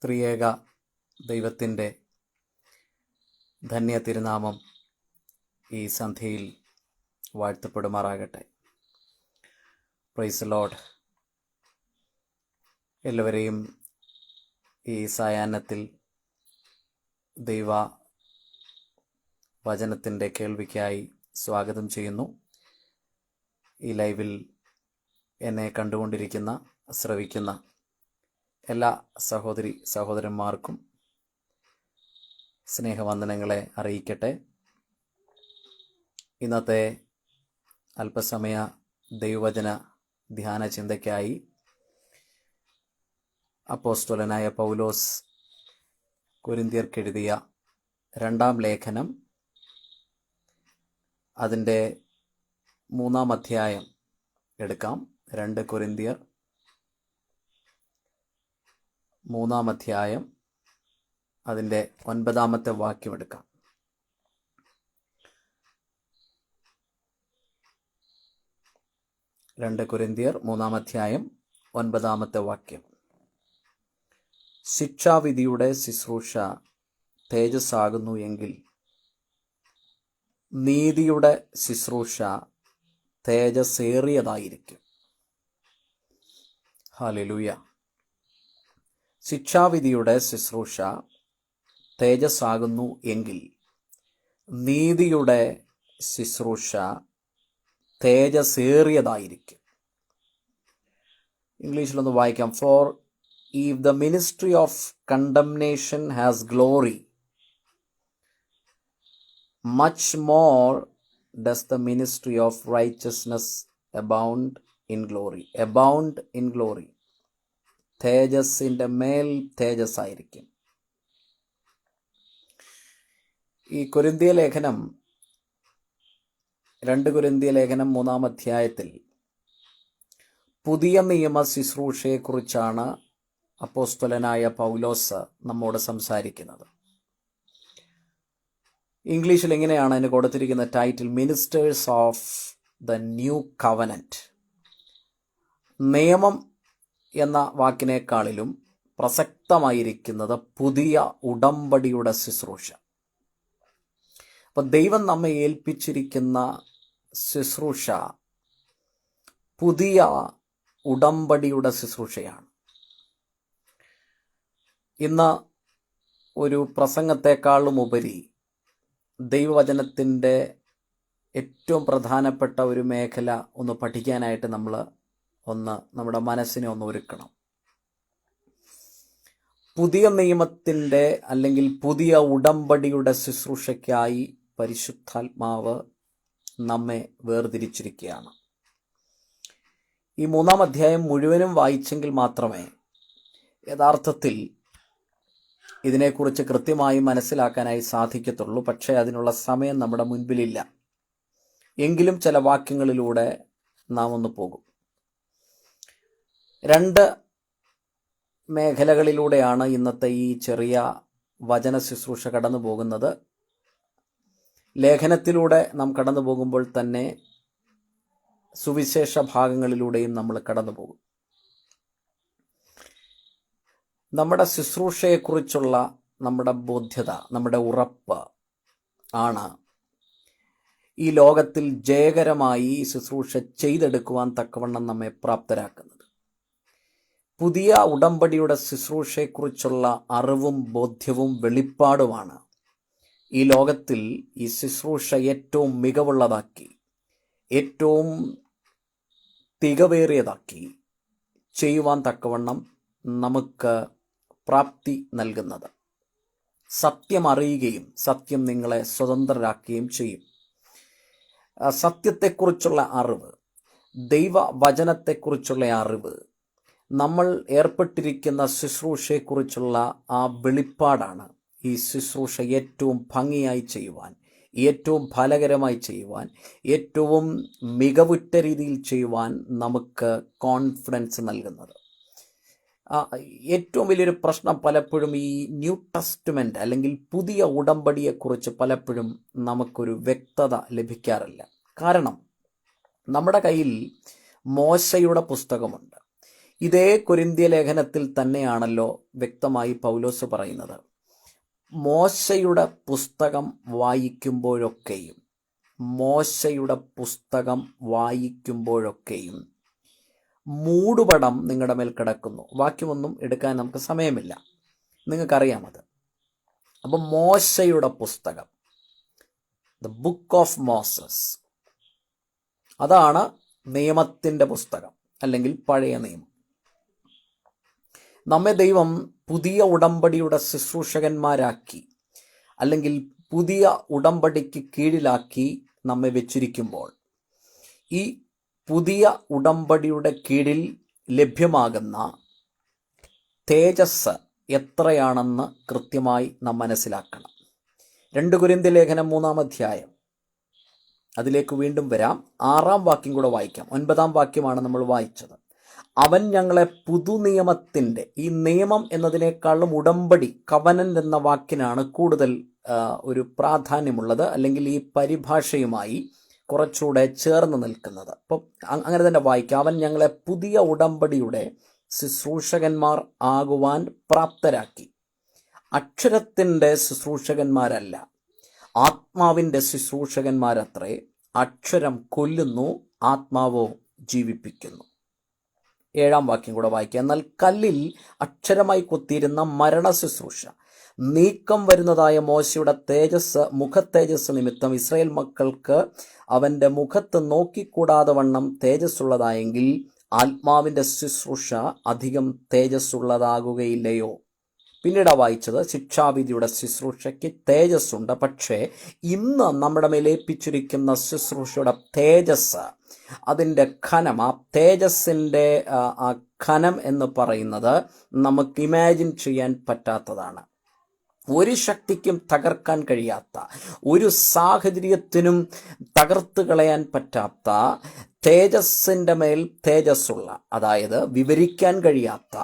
ത്രിയേക ദൈവത്തിൻ്റെ ധന്യ തിരുനാമം ഈ സന്ധ്യയിൽ വാഴ്ത്തപ്പെടുമാറാകട്ടെ. Praise Lord. എല്ലാവരെയും ഈ സായാഹ്നത്തിൽ ദൈവ വചനത്തിൻ്റെ കേൾവിക്കായി സ്വാഗതം ചെയ്യുന്നു. ഈ ലൈവിൽ എന്നെ കണ്ടുകൊണ്ടിരിക്കുന്ന ശ്രവിക്കുന്ന എല്ലാ സഹോദരി സഹോദരന്മാർക്കും സ്നേഹവന്ദനങ്ങളെ അറിയിക്കട്ടെ. ഇന്നത്തെ അല്പസമയ ദൈവവചന ധ്യാന ചിന്തയ്ക്കായി അപ്പോസ്തലനായ പൗലോസ് കൊരിന്ത്യർക്കെഴുതിയ 2-ാം ലേഖനം അതിൻ്റെ 3-ാം അധ്യായം എടുക്കാം. 2 കൊരിന്ത്യർ 3-ാം അധ്യായം അതിൻ്റെ 9-ാമത്തെ വാക്യം എടുക്കാം. രണ്ട് കൊരിന്ത്യർ 3-ാം അധ്യായം 9-ാമത്തെ വാക്യം. ശിക്ഷാവിധിയുടെ ശുശ്രൂഷ തേജസ്സാകുന്നു എങ്കിൽ നീതിയുടെ ശുശ്രൂഷ തേജസ്സേറിയതായിരിക്കും. ഹല്ലേലൂയ. ശിക്ഷാവിധിയുടെ ശുശ്രൂഷ തേജസ്സാകുന്നു എങ്കിൽ നീതിയുടെ ശുശ്രൂഷ തേജസ്സേറിയതായിരിക്കും. ഇംഗ്ലീഷിലൊന്ന് വായിക്കാം. For if the ministry of condemnation has glory, much more does the ministry of righteousness abound in glory. abound in glory. തേജസ്സിൻ്റെ മേൽ തേജസ്സായിരിക്കും. ഈ കൊരിന്ത്യ ലേഖനം 2 കൊരിന്ത്യ ലേഖനം 3-ാം അധ്യായത്തിൽ പുതിയ നിയമ ശുശ്രൂഷയെക്കുറിച്ചാണ് അപ്പോസ്തലനായ പൗലോസ് നമ്മോട് സംസാരിക്കുന്നത്. ഇംഗ്ലീഷിൽ എങ്ങനെയാണ് അതിന് കൊടുത്തിരിക്കുന്ന title? Ministers of the new covenant. നിയമം എന്ന വാക്കിനേക്കാളിലും പ്രസക്തമായിരിക്കുന്നത് പുതിയ ഉടമ്പടിയുടെ ശുശ്രൂഷ. അപ്പം ദൈവം നമ്മെ ഏൽപ്പിച്ചിരിക്കുന്ന ശുശ്രൂഷ പുതിയ ഉടമ്പടിയുടെ ശുശ്രൂഷയാണ്. ഇന്ന് ഒരു പ്രസംഗത്തെക്കാളും ഉപരി ദൈവവചനത്തിൻ്റെ ഏറ്റവും പ്രധാനപ്പെട്ട ഒരു മേഖല ഒന്ന് പഠിക്കാനായിട്ട് നമ്മൾ നമ്മുടെ മനസ്സിനെ ഒന്ന് ഒരുക്കണം. പുതിയ നിയമത്തിൻ്റെ അല്ലെങ്കിൽ പുതിയ ഉടമ്പടിയുടെ ശുശ്രൂഷയ്ക്കായി പരിശുദ്ധാത്മാവ് നമ്മെ വേർതിരിച്ചിരിക്കുകയാണ്. ഈ 3-ാം അധ്യായം മുഴുവനും വായിച്ചെങ്കിൽ മാത്രമേ യഥാർത്ഥത്തിൽ ഇതിനെക്കുറിച്ച് കൃത്യമായി മനസ്സിലാക്കാനായി സാധിക്കത്തുള്ളൂ. പക്ഷേ അതിനുള്ള സമയം നമ്മുടെ മുൻപിലില്ല. എങ്കിലും ചില വാക്യങ്ങളിലൂടെ നാം ഒന്ന് പോകും. 2 മേഖലകളിലൂടെയാണ് ഇന്നത്തെ ഈ ചെറിയ വചന ശുശ്രൂഷ കടന്നു പോകുന്നത്. ലേഖനത്തിലൂടെ നാം കടന്നു പോകുമ്പോൾ തന്നെ സുവിശേഷ ഭാഗങ്ങളിലൂടെയും നമ്മൾ കടന്നു പോകും. നമ്മുടെ ശുശ്രൂഷയെക്കുറിച്ചുള്ള നമ്മുടെ ബോധ്യത, നമ്മുടെ ഉറപ്പ് ആണ് ഈ ലോകത്തിൽ ജയകരമായി ശുശ്രൂഷ ചെയ്തെടുക്കുവാൻ തക്കവണ്ണം നമ്മെ പ്രാപ്തരാക്കുന്നത്. പുതിയ ഉടമ്പടിയുടെ ശുശ്രൂഷയെക്കുറിച്ചുള്ള അറിവും ബോധ്യവും വെളിപ്പാടുമാണ് ഈ ലോകത്തിൽ ഈ ശുശ്രൂഷ ഏറ്റവും മികവുള്ളതാക്കി, ഏറ്റവും തികവേറിയതാക്കി ചെയ്യുവാൻ തക്കവണ്ണം നമുക്ക് പ്രാപ്തി നൽകുന്നത്. സത്യം അറിയുകയും സത്യം നിങ്ങളെ സ്വതന്ത്രരാക്കുകയും ചെയ്യും. സത്യത്തെക്കുറിച്ചുള്ള അറിവ്, ദൈവവചനത്തെക്കുറിച്ചുള്ള അറിവ്, നമ്മൾ ഏർപ്പെട്ടിരിക്കുന്ന ശുശ്രൂഷയെക്കുറിച്ചുള്ള ആ വെളിപ്പാടാണ് ഈ ശുശ്രൂഷ ഏറ്റവും ഭംഗിയായി ചെയ്യുവാൻ, ഏറ്റവും ഫലകരമായി ചെയ്യുവാൻ, ഏറ്റവും മികവുറ്റ രീതിയിൽ ചെയ്യുവാൻ നമുക്ക് കോൺഫിഡൻസ് നൽകുന്നത്. ഏറ്റവും വലിയൊരു പ്രശ്നം പലപ്പോഴും ഈ ന്യൂ ടെസ്റ്റ്മെൻ്റ് അല്ലെങ്കിൽ പുതിയ ഉടമ്പടിയെക്കുറിച്ച് പലപ്പോഴും നമുക്കൊരു വ്യക്തത ലഭിക്കാറില്ല. കാരണം നമ്മുടെ കയ്യിൽ മോശയുടെ പുസ്തകമുണ്ട്. ഇതേ കൊരിന്ത്യ ലേഖനത്തിൽ തന്നെയാണല്ലോ വ്യക്തമായി പൗലോസ് പറയുന്നത്, മോശയുടെ പുസ്തകം വായിക്കുമ്പോഴൊക്കെയും മൂടുപടം നിങ്ങളുടെ മേൽ കിടക്കുന്നു. വാക്യമൊന്നും എടുക്കാൻ നമുക്ക് സമയമില്ല, നിങ്ങൾക്കറിയാം അത്. അപ്പം മോശയുടെ പുസ്തകം, ദ ബുക്ക് ഓഫ് മോസസ്, അതാണ് നിയമത്തിൻ്റെ പുസ്തകം അല്ലെങ്കിൽ പഴയ നിയമം. നമ്മെ ദൈവം പുതിയ ഉടമ്പടിയുടെ ശുശ്രൂഷകന്മാരാക്കി അല്ലെങ്കിൽ പുതിയ ഉടമ്പടിക്ക് കീഴിലാക്കി നമ്മെ വെച്ചിരിക്കുമ്പോൾ, ഈ പുതിയ ഉടമ്പടിയുടെ കീഴിൽ ലഭ്യമാകുന്ന തേജസ് എത്രയാണെന്ന് കൃത്യമായി നാം മനസ്സിലാക്കണം. 2 കൊരിന്ത്യർ ലേഖനം 3-ാം അധ്യായം, അതിലേക്ക് വീണ്ടും വരാം. 6-ാം വാക്യം കൂടെ വായിക്കാം. 9-ാം വാക്യമാണ് നമ്മൾ വായിച്ചത്. അവൻ ഞങ്ങളെ പുതുനിയമത്തിൻ്റെ, ഈ നിയമം എന്നതിനേക്കാളും ഉടമ്പടി, കവനന്റ് എന്ന വാക്കിനാണ് കൂടുതൽ ഒരു പ്രാധാന്യമുള്ളത്, അല്ലെങ്കിൽ ഈ പരിഭാഷയുമായി കുറച്ചുകൂടെ ചേർന്ന് നിൽക്കുന്നത്. അപ്പം അങ്ങനെ തന്നെ വായിക്കാം. അവൻ ഞങ്ങളെ പുതിയ ഉടമ്പടിയുടെ ശുശ്രൂഷകന്മാർ ആകുവാൻ പ്രാപ്തരാക്കി. അക്ഷരത്തിൻ്റെ ശുശ്രൂഷകന്മാരല്ല, ആത്മാവിൻ്റെ ശുശ്രൂഷകന്മാരത്രേ. അക്ഷരം കൊല്ലുന്നു, ആത്മാവോ ജീവിപ്പിക്കുന്നു. 7-ാം വാക്യം കൂടെ വായിക്കുക. എന്നാൽ കല്ലിൽ അക്ഷരമായി കൊത്തിയിരുന്ന മരണ ശുശ്രൂഷ നീക്കം വരുന്നതായ മോശയുടെ തേജസ്, മുഖത്തേജസ് നിമിത്തം ഇസ്രായേൽ മക്കൾക്ക് അവൻ്റെ മുഖത്ത് നോക്കിക്കൂടാതെ വണ്ണം തേജസ്സുള്ളതായെങ്കിൽ ആത്മാവിൻ്റെ ശുശ്രൂഷ അധികം തേജസ്സുള്ളതാകുകയില്ലയോ? പിന്നീട് വായിച്ചത്, ശിക്ഷാവിധിയുടെ ശുശ്രൂഷയ്ക്ക് തേജസ്സുണ്ട്, പക്ഷേ ഇന്ന് നമ്മുടെ മേലേൽപ്പിച്ചിരിക്കുന്ന ശുശ്രൂഷയുടെ തേജസ്, അതിൻ്റെ ഖനം, ആ തേജസ്സിൻ്റെ ആ ഖനം എന്ന് പറയുന്നത് നമുക്ക് ഇമാജിൻ ചെയ്യാൻ പറ്റാത്തതാണ്. ഒരു ശക്തിക്കും തകർക്കാൻ കഴിയാത്ത, ഒരു സാഹചര്യത്തിനും തകർത്ത് കളയാൻ പറ്റാത്ത തേജസ്സിൻ്റെ മേൽ തേജസ്സുള്ള, അതായത് വിവരിക്കാൻ കഴിയാത്ത,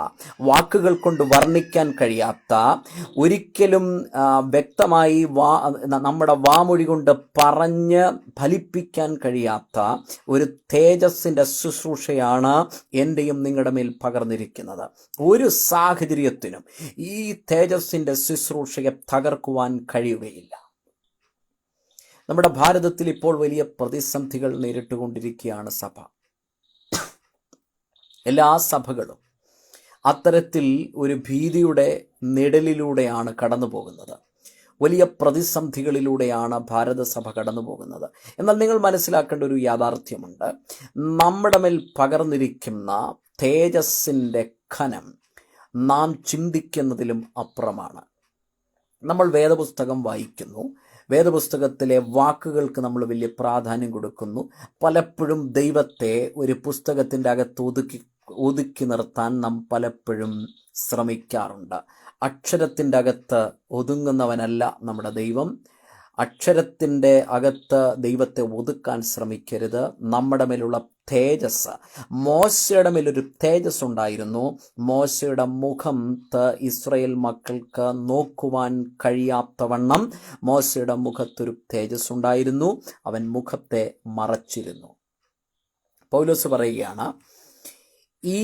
വാക്കുകൾ കൊണ്ട് വർണ്ണിക്കാൻ കഴിയാത്ത, ഒരിക്കലും വ്യക്തമായി നമ്മുടെ വാമൊഴി കൊണ്ട് പറഞ്ഞ് ഫലിപ്പിക്കാൻ കഴിയാത്ത ഒരു തേജസ്സിൻ്റെ ശുശ്രൂഷയാണ് എൻ്റെയും നിങ്ങളുടെ മേൽ പകർന്നിരിക്കുന്നത്. ഒരു സാഹചര്യത്തിനും ഈ തേജസ്സിൻ്റെ ശുശ്രൂഷയെ തകർക്കുവാൻ കഴിയുകയില്ല. നമ്മുടെ ഭാരതത്തിൽ ഇപ്പോൾ വലിയ പ്രതിസന്ധികൾ നേരിട്ടുകൊണ്ടിരിക്കുകയാണ് സഭ. എല്ലാ സഭകളും അത്തരത്തിൽ ഒരു ഭീതിയുടെ നിഴലിലൂടെയാണ് കടന്നു പോകുന്നത്. വലിയ പ്രതിസന്ധികളിലൂടെയാണ് ഭാരതസഭ കടന്നു പോകുന്നത്. എന്നാൽ നിങ്ങൾ മനസ്സിലാക്കേണ്ട ഒരു യാഥാർത്ഥ്യമുണ്ട്. നമ്മുടെ മേൽ പകർന്നിരിക്കുന്ന തേജസ്സിൻ്റെ ഖനം നാം ചിന്തിക്കുന്നതിലും അപ്പുറമാണ്. നമ്മൾ വേദപുസ്തകം വായിക്കുന്നു, വേദപുസ്തകത്തിലെ വാക്കുകൾക്ക് നമ്മൾ വലിയ പ്രാധാന്യം കൊടുക്കുന്നു. പലപ്പോഴും ദൈവത്തെ ഒരു പുസ്തകത്തിൻ്റെ അകത്ത് ഒതുക്കി നിർത്താൻ നാം പലപ്പോഴും ശ്രമിക്കാറുണ്ട്. അക്ഷരത്തിൻ്റെ അകത്ത് ഒതുങ്ങുന്നവനല്ല നമ്മുടെ ദൈവം. അക്ഷരത്തിൻ്റെ അകത്ത് ദൈവത്തെ ഒതുക്കാൻ ശ്രമിക്കരുത്. നമ്മുടെ മേലുള്ള തേജസ്, മോശയുടെ മേലൊരു തേജസ് ഉണ്ടായിരുന്നു. മോശയുടെ മുഖം ഇസ്രായേൽ മക്കൾക്ക് നോക്കുവാൻ കഴിയാത്തവണ്ണം മോശയുടെ മുഖത്തൊരു തേജസ് ഉണ്ടായിരുന്നു. അവൻ മുഖത്തെ മറച്ചിരുന്നു. പൗലോസ് പറയുകയാണ്, ഈ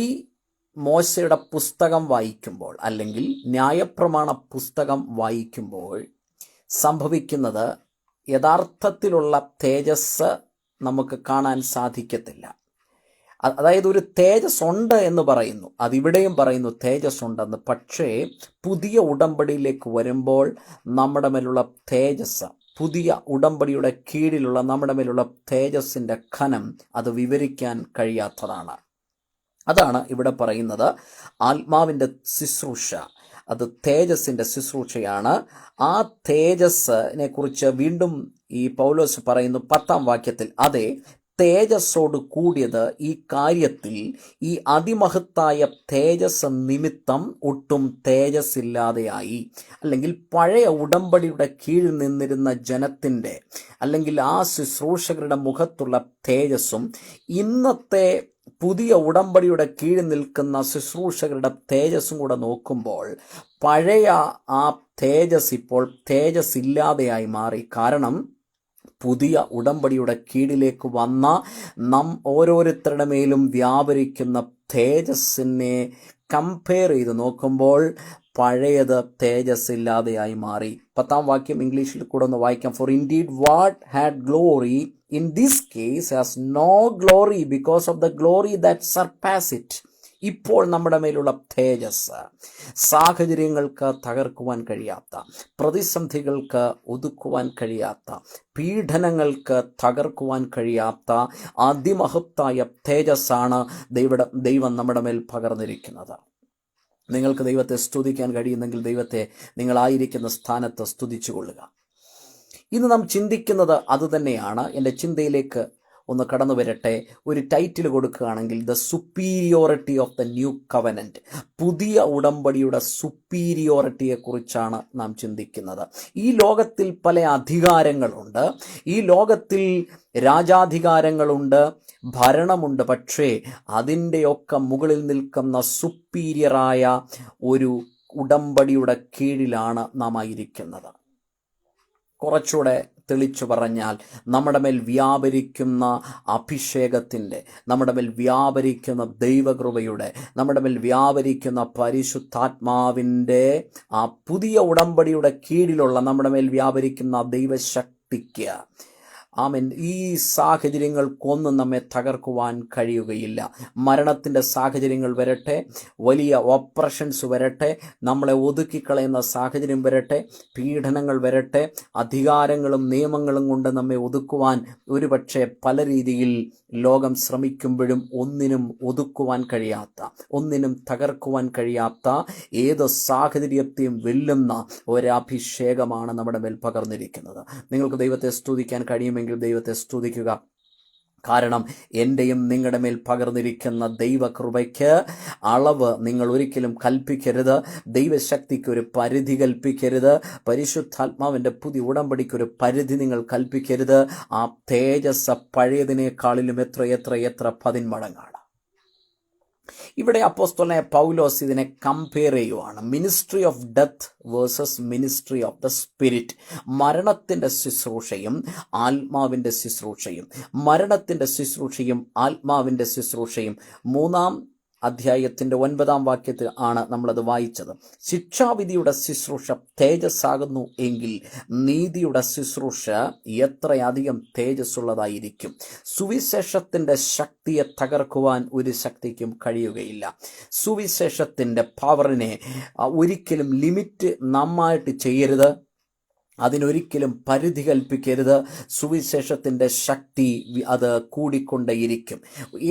മോശയുടെ പുസ്തകം വായിക്കുമ്പോൾ അല്ലെങ്കിൽ ന്യായപ്രമാണ പുസ്തകം വായിക്കുമ്പോൾ സംഭവിക്കുന്നത്, യഥാർത്ഥത്തിലുള്ള തേജസ് നമുക്ക് കാണാൻ സാധിക്കത്തില്ല. അതായത് ഒരു തേജസ് ഉണ്ട് എന്ന് പറയുന്നു, അതിവിടെയും പറയുന്നു തേജസ് ഉണ്ടെന്ന്. പക്ഷേ പുതിയ ഉടമ്പടിയിലേക്ക് വരുമ്പോൾ നമ്മുടെ മേലുള്ള തേജസ്, പുതിയ ഉടമ്പടിയുടെ കീഴിലുള്ള നമ്മുടെ മേലുള്ള തേജസ്സിൻ്റെ ഖനം, അത് വിവരിക്കാൻ കഴിയാത്തതാണ്. അതാണ് ഇവിടെ പറയുന്നത്. ആത്മാവിൻ്റെ ശുശ്രൂഷ അത് തേജസ്സിൻ്റെ ശുശ്രൂഷയാണ്. ആ തേജസ്സിനെ കുറിച്ച് വീണ്ടും ഈ പൗലോസ് പറയുന്നു 10-ാം വാക്യത്തിൽ, അതെ, തേജസ്സോട് കൂടിയത് ഈ കാര്യത്തിൽ ഈ അതിമഹത്തായ തേജസ് നിമിത്തം ഒട്ടും തേജസ്സില്ലാതെയായി. അല്ലെങ്കിൽ പഴയ ഉടമ്പടിയുടെ കീഴിൽ നിന്നിരുന്ന ജനത്തിൻ്റെ അല്ലെങ്കിൽ ആ ശുശ്രൂഷകരുടെ മുഖത്തുള്ള തേജസ്സും ഇന്നത്തെ പുതിയ ഉടമ്പടിയുടെ കീഴിൽ നിൽക്കുന്ന ശുശ്രൂഷകരുടെ തേജസ്സും കൂടെ നോക്കുമ്പോൾ പഴയ ആ തേജസ് ഇപ്പോൾ തേജസ് ഇല്ലാതെയായി മാറി. കാരണം പുതിയ ഉടമ്പടിയുടെ കീഴിലേക്ക് വന്ന ഓരോരുത്തരുടെ മേലും വ്യാപരിക്കുന്ന തേജസ്സിനെ കമ്പയർ ചെയ്ത് നോക്കുമ്പോൾ പഴയത് തേജസ് ഇല്ലാതെയായി മാറി. 10-ാം വാക്യം ഇംഗ്ലീഷിൽ കൂടെ ഒന്ന് വായിക്കാം. For indeed what had glory in this case has no glory because of the glory that surpass it. ഇപ്പോൾ നമ്മുടെ മേലുള്ള തേജസ് സാഹചര്യങ്ങൾക്ക് തകർക്കുവാൻ കഴിയാത്ത, പ്രതിസന്ധികൾക്ക് ഒതുക്കുവാൻ കഴിയാത്ത, പീഡനങ്ങൾക്ക് തകർക്കുവാൻ കഴിയാത്ത അതിമഹത്തായ തേജസ്സാണ് ദൈവം നമ്മുടെ മേൽ പകർന്നിരിക്കുന്നത്. നിങ്ങൾക്ക് ദൈവത്തെ സ്തുതിക്കാൻ കഴിയുന്നെങ്കിൽ ദൈവത്തെ നിങ്ങളായിരിക്കുന്ന സ്ഥാനത്ത് സ്തുതിച്ചു കൊള്ളുക. ഇന്ന് നാം ചിന്തിക്കുന്നത് അതുതന്നെയാണ്. എൻ്റെ ചിന്തയിലേക്ക് ഒന്ന് കടന്നു വരട്ടെ. ഒരു ടൈറ്റിൽ കൊടുക്കുകയാണെങ്കിൽ the superiority of the new covenant, പുതിയ ഉടമ്പടിയുടെ സുപ്പീരിയോറിറ്റിയെക്കുറിച്ചാണ് നാം ചിന്തിക്കുന്നത്. ഈ ലോകത്തിൽ പല അധികാരങ്ങളുണ്ട്, ഈ ലോകത്തിൽ രാജാധികാരങ്ങളുണ്ട്, ഭരണമുണ്ട്. പക്ഷേ അതിൻ്റെയൊക്കെ മുകളിൽ നിൽക്കുന്ന സുപ്പീരിയറായ ഒരു ഉടമ്പടിയുടെ കീഴിലാണ് നാം ആയിരിക്കുന്നത്. കുറച്ചുകൂടെ തെളിച്ചു പറഞ്ഞാൽ നമ്മുടെ മേൽ വ്യാപരിക്കുന്ന അഭിഷേകത്തിൻ്റെ, നമ്മുടെ മേൽ വ്യാപരിക്കുന്ന ദൈവകൃപയുടെ, നമ്മുടെ മേൽ വ്യാപരിക്കുന്ന പരിശുദ്ധാത്മാവിൻ്റെ ആ പുതിയ ഉടമ്പടിയുടെ കീഴിലുള്ള നമ്മുടെ മേൽ വ്യാപരിക്കുന്ന ദൈവശക്തിക്ക് ആമേൻ, ഈ സാഹചര്യങ്ങൾക്കൊന്നും നമ്മെ തകർക്കുവാൻ കഴിയുകയില്ല. മരണത്തിൻ്റെ സാഹചര്യങ്ങൾ വരട്ടെ, വലിയ ഓപ്പറേഷൻസ് വരട്ടെ, നമ്മളെ ഒതുക്കിക്കളയുന്ന സാഹചര്യം വരട്ടെ, പീഡനങ്ങൾ വരട്ടെ, അധികാരങ്ങളും നിയമങ്ങളും കൊണ്ട് നമ്മെ ഒതുക്കുവാൻ ഒരുപക്ഷെ പല രീതിയിൽ ലോകം ശ്രമിക്കുമ്പോഴും ഒന്നിനും ഒതുക്കുവാൻ കഴിയാത്ത, ഒന്നിനും തകർക്കുവാൻ കഴിയാത്ത, ഏത് സാഹചര്യത്തെയും വെല്ലുന്ന ഒരഭിഷേകമാണ് നമ്മുടെ മേൽ പകർന്നിരിക്കുന്നത്. നിങ്ങൾക്ക് ദൈവത്തെ സ്തുതിക്കാൻ കഴിയുമെങ്കിൽ ദൈവത്തെ സ്തുതിക്കുക. കാരണം എൻ്റെയും നിങ്ങളുടെ മേൽ പകർന്നിരിക്കുന്ന ദൈവകൃപയ്ക്ക് അളവ് നിങ്ങൾ ഒരിക്കലും കൽപ്പിക്കരുത്. ദൈവശക്തിക്ക് ഒരു പരിധി കൽപ്പിക്കരുത്. പരിശുദ്ധാത്മാവിൻ്റെ പുതിയ ഉടമ്പടിക്കൊരു പരിധി നിങ്ങൾ കൽപ്പിക്കരുത്. ആ തേജസ് പഴയതിനേക്കാളിലും എത്ര 10 മടങ്ങാണ്. ഇവിടെ അപ്പോസ്തലനായ പൗലോസ് ഇതിനെ കമ്പയർ ചെയ്യുവാണ്. Ministry of death versus ministry of the spirit. മരണത്തിൻ്റെ ശുശ്രൂഷയും ആത്മാവിൻ്റെ ശുശ്രൂഷയും, മരണത്തിൻ്റെ ശുശ്രൂഷയും ആത്മാവിൻ്റെ ശുശ്രൂഷയും. 3-ാം അധ്യായത്തിൻ്റെ 9-ാം വാക്യത്തിൽ ആണ് നമ്മളത് വായിച്ചത്. ശിക്ഷാവിധിയുടെ ശുശ്രൂഷ തേജസ്സാകുന്നു എങ്കിൽ നീതിയുടെ ശുശ്രൂഷ എത്രയധികം തേജസ്സുള്ളതായിരിക്കും. സുവിശേഷത്തിൻ്റെ ശക്തിയെ തകർക്കുവാൻ ഒരു ശക്തിക്കും കഴിയുകയില്ല. സുവിശേഷത്തിൻ്റെ പവറിനെ ഒരിക്കലും ലിമിറ്റ് നമ്മായിട്ട് ചെയ്യരുത്, അതിനൊരിക്കലും പരിധി കൽപ്പിക്കരുത്. സുവിശേഷത്തിൻ്റെ ശക്തി അത് കൂടിക്കൊണ്ടേയിരിക്കും.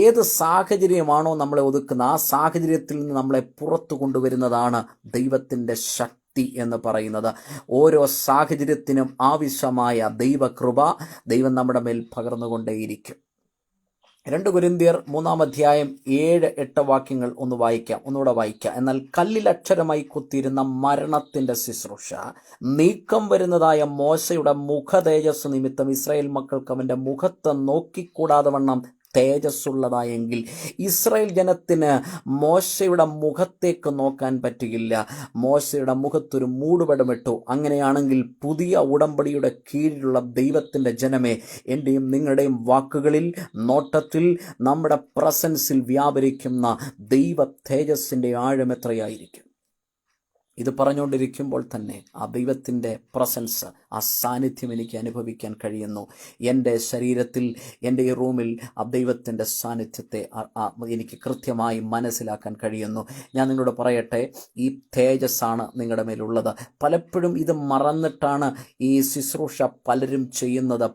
ഏത് സാഹചര്യമാണോ നമ്മളെ ഒതുക്കുന്ന ആ സാഹചര്യത്തിൽ നിന്ന് നമ്മളെ പുറത്തു കൊണ്ടുവരുന്നതാണ് ദൈവത്തിൻ്റെ ശക്തി എന്ന് പറയുന്നത്. ഓരോ സാഹചര്യത്തിനും ആവശ്യമായ ദൈവകൃപ ദൈവം നമ്മുടെ മേൽ പകർന്നുകൊണ്ടേയിരിക്കും. 2 കൊരിന്ത്യർ 3-ാം അധ്യായം 7-8 വാക്യങ്ങൾ ഒന്നുകൂടെ വായിക്കാം. എന്നാൽ കല്ലിൽ അക്ഷരമായി കുത്തിയിരുന്ന മരണത്തിൻ്റെ ശുശ്രൂഷ നീക്കം വരുന്നതായ മോശയുടെ മുഖതേജസ് നിമിത്തം ഇസ്രായേൽ മക്കൾക്ക് അവൻ്റെ മുഖത്ത് നോക്കിക്കൂടാതെ വണ്ണം തേജസ്സുള്ളതായെങ്കിൽ ഇസ്രായേൽ ജനത്തിന് മോശയുടെ മുഖത്തേക്ക് നോക്കാൻ പറ്റുകയില്ല. മോശയുടെ മുഖത്തൊരു മൂടുപടമിട്ടു. അങ്ങനെയാണെങ്കിൽ പുതിയ ഉടമ്പടിയുടെ കീഴിലുള്ള ദൈവത്തിൻ്റെ ജനമേ, എൻ്റെയും നിങ്ങളുടെയും വാക്കുകളിൽ, നോട്ടത്തിൽ, നമ്മുടെ പ്രസൻസിൽ വ്യാപരിക്കുന്ന ദൈവ തേജസ്സിൻ്റെ ആഴം എത്രയായിരിക്കും? ഇത് പറഞ്ഞുകൊണ്ടിരിക്കുമ്പോൾ തന്നെ ആ ദൈവത്തിൻ്റെ പ്രസൻസ്, ആ സാന്നിധ്യം എനിക്ക് അനുഭവിക്കാൻ കഴിയുന്നു. എൻ്റെ ശരീരത്തിൽ, എൻ്റെ ഈ റൂമിൽ ആ ദൈവത്തിൻ്റെ സാന്നിധ്യത്തെ എനിക്ക് കൃത്യമായി മനസ്സിലാക്കാൻ കഴിയുന്നു. ഞാൻ നിങ്ങളോട് പറയട്ടെ, ഈ തേജസ്സാണ് നിങ്ങളുടെ മേലുള്ളത്. പലപ്പോഴും ഇത് മറന്നിട്ടാണ് ഈ ശുശ്രൂഷ പലരും ചെയ്യുന്നത്.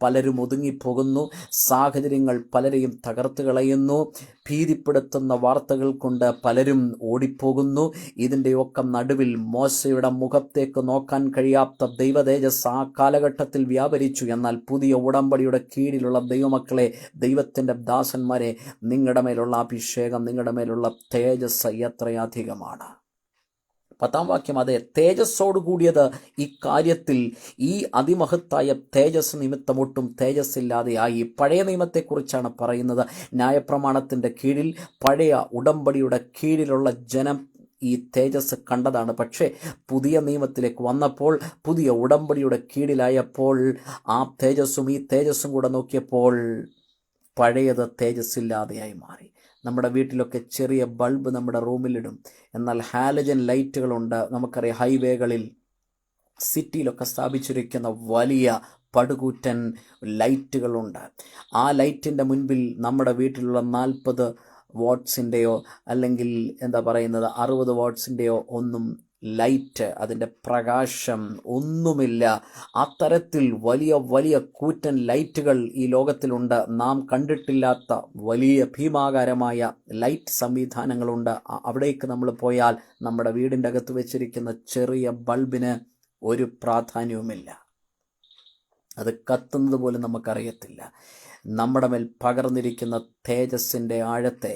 പലരും ഒതുങ്ങിപ്പോകുന്നു. സാഹചര്യങ്ങൾ പലരെയും തകർത്ത് കളയുന്നു. ഭീതിപ്പെടുത്തുന്ന വാർത്തകൾ കൊണ്ട് പലരും ഓടിപ്പോകുന്നു. ഇതിൻ്റെയൊക്കെ നടുവിൽ മോശയുടെ മുഖത്തേക്ക് നോക്കാൻ കഴിയാത്ത ദൈവതേജസ് ആ കാലഘട്ടത്തിൽ വ്യാപരിച്ചു. എന്നാൽ പുതിയ ഉടമ്പടിയുടെ കീഴിലുള്ള ദൈവമക്കളെ, ദൈവത്തിൻ്റെ ദാസന്മാരെ, നിങ്ങളുടെ മേലുള്ള അഭിഷേകം, നിങ്ങളുടെ മേലുള്ള തേജസ് എത്രയധികമാണ്. 10-ാം വാക്യം, അതെ, തേജസ്സോട് കൂടിയത് ഈ കാര്യത്തിൽ ഈ അതിമഹത്തായ തേജസ് നിമിത്തമൊട്ടും തേജസ്സില്ലാതെയായി. പഴയ നിയമത്തെക്കുറിച്ചാണ് പറയുന്നത്. ന്യായപ്രമാണത്തിൻ്റെ കീഴിൽ, പഴയ ഉടമ്പടിയുടെ കീഴിലുള്ള ജനം ഈ തേജസ് കണ്ടതാണ്. പക്ഷേ പുതിയ നിയമത്തിലേക്ക് വന്നപ്പോൾ, പുതിയ ഉടമ്പടിയുടെ കീഴിലായപ്പോൾ ആ തേജസ്സും ഈ തേജസ്സും കൂടെ നോക്കിയപ്പോൾ പഴയത് തേജസ്സില്ലാതെയായി മാറി. നമ്മുടെ വീട്ടിലൊക്കെ ചെറിയ ബൾബ് നമ്മുടെ റൂമിലിടും. എന്നാൽ ഹാലജൻ ലൈറ്റുകളുണ്ട്. നമുക്കറിയാം, ഹൈവേകളിൽ സിറ്റിയിലൊക്കെ സ്ഥാപിച്ചിരിക്കുന്ന വലിയ പടുകൂറ്റൻ ലൈറ്റുകളുണ്ട്. ആ ലൈറ്റിൻ്റെ മുൻപിൽ നമ്മുടെ വീട്ടിലുള്ള 40 വാട്ട്സിൻ്റെയോ അല്ലെങ്കിൽ 60 വാട്ട്സിൻ്റെയോ ഒന്നും ലൈറ്റ്, അതിൻ്റെ പ്രകാശം ഒന്നുമില്ല. അത്തരത്തിൽ വലിയ വലിയ കൂറ്റൻ ലൈറ്റുകൾ ഈ ലോകത്തിലുണ്ട്. നാം കണ്ടിട്ടില്ലാത്ത വലിയ ഭീമാകാരമായ ലൈറ്റ് സംവിധാനങ്ങളുണ്ട്. അവിടേക്ക് നമ്മൾ പോയാൽ നമ്മുടെ വീടിൻ്റെ അകത്ത് വെച്ചിരിക്കുന്ന ചെറിയ ബൾബിന് ഒരു പ്രാധാന്യവുമില്ല. അത് കത്തുന്നത് പോലും നമുക്കറിയത്തില്ല. നമ്മുടെ മേൽ പകർന്നിരിക്കുന്ന തേജസ്സിൻ്റെ ആഴത്തെ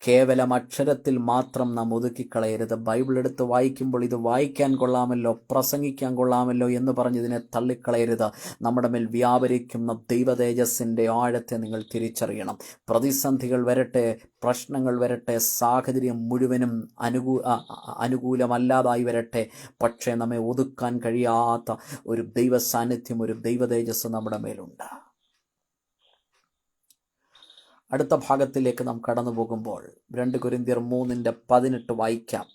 കേവലം അക്ഷരത്തിൽ മാത്രം നാം ഒതുക്കിക്കളയരുത്. ബൈബിൾ എടുത്ത് വായിക്കുമ്പോൾ ഇത് വായിക്കാൻ കൊള്ളാമല്ലോ, പ്രസംഗിക്കാൻ കൊള്ളാമല്ലോ എന്ന് പറഞ്ഞതിനെ തള്ളിക്കളയരുത്. നമ്മുടെ മേൽ വ്യാപരിക്കുന്ന ദൈവ തേജസ്സിൻ്റെ ആഴത്തെ നിങ്ങൾ തിരിച്ചറിയണം. പ്രതിസന്ധികൾ വരട്ടെ, പ്രശ്നങ്ങൾ വരട്ടെ, സാഹചര്യം മുഴുവനും അനുകൂലമല്ലാതായി വരട്ടെ, പക്ഷേ നമ്മെ ഒതുക്കാൻ കഴിയാത്ത ഒരു ദൈവ സാന്നിധ്യം, ഒരു ദൈവ തേജസ് നമ്മുടെ മേലുണ്ട്. അടുത്ത ഭാഗത്തിലേക്ക് നാം കടന്നു പോകുമ്പോൾ 2 കൊരിന്ത്യർ 3:18 വായിക്കാം.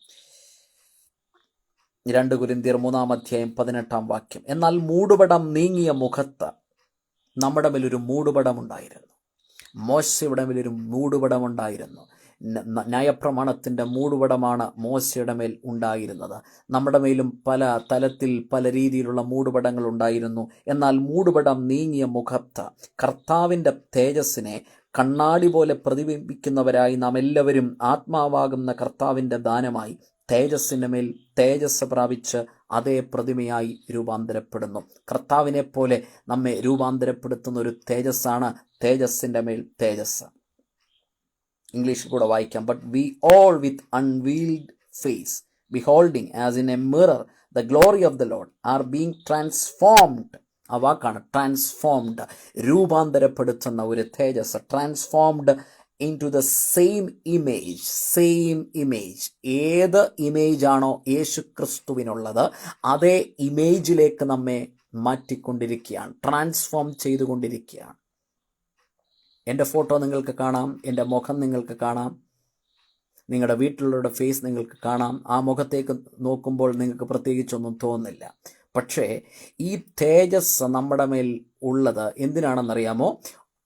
2 കൊരിന്ത്യർ 3:18 എന്നാൽ മൂടുപടം നീങ്ങിയ മുഖത്ത് നമ്മുടെ മേലൊരു മൂടുപടമുണ്ടായിരുന്നു. മോശയുടെ മേലൊരു മൂടുപടമുണ്ടായിരുന്നു. ന്യായപ്രമാണത്തിൻ്റെ മൂടുപടമാണ് മോശയുടെ മേൽ ഉണ്ടായിരുന്നത്. നമ്മുടെ മേലും പല തലത്തിൽ പല രീതിയിലുള്ള മൂടുപടങ്ങൾ ഉണ്ടായിരുന്നു. എന്നാൽ മൂടുപടം നീങ്ങിയ മുഖത്ത് കർത്താവിൻ്റെ തേജസ്സിനെ കണ്ണാടി പോലെ പ്രതിബിംബിക്കുന്നവരായി നാം എല്ലാവരും ആത്മാവാകുന്ന കർത്താവിൻ്റെ ദാനമായി തേജസ്സിൻ്റെ മേൽ തേജസ് പ്രാപിച്ച് അതേ പ്രതിമയായി രൂപാന്തരപ്പെടുന്നു. കർത്താവിനെ പോലെ നമ്മെ രൂപാന്തരപ്പെടുത്തുന്ന ഒരു തേജസ്സാണ് തേജസ്സിൻ്റെ മേൽ തേജസ്. ഇംഗ്ലീഷിൽ കൂടെ വായിക്കാം. But we all with unveiled face beholding as in a mirror the glory of the Lord are being transformed. ആ വാക്കാണ് ട്രാൻസ്ഫോംഡ്, രൂപാന്തരപ്പെടുത്തുന്ന ഒരു തേജസ്. Transformed into the same image. ഏത് ഇമേജാണോ യേശുക്രിസ്തുവിനുള്ളത് അതേ ഇമേജിലേക്ക് നമ്മെ മാറ്റിക്കൊണ്ടിരിക്കുകയാണ്, ട്രാൻസ്ഫോം ചെയ്തുകൊണ്ടിരിക്കുകയാണ്. എൻ്റെ ഫോട്ടോ നിങ്ങൾക്ക് കാണാം, എൻ്റെ മുഖം നിങ്ങൾക്ക് കാണാം, നിങ്ങളുടെ വീട്ടിലുള്ളവരുടെ ഫേസ് നിങ്ങൾക്ക് കാണാം. ആ മുഖത്തേക്ക് നോക്കുമ്പോൾ നിങ്ങൾക്ക് പ്രത്യേകിച്ചൊന്നും തോന്നുന്നില്ല. പക്ഷേ ഈ തേജസ് നമ്മുടെ മേൽ ഉള്ളത് എന്തിനാണെന്നറിയാമോ?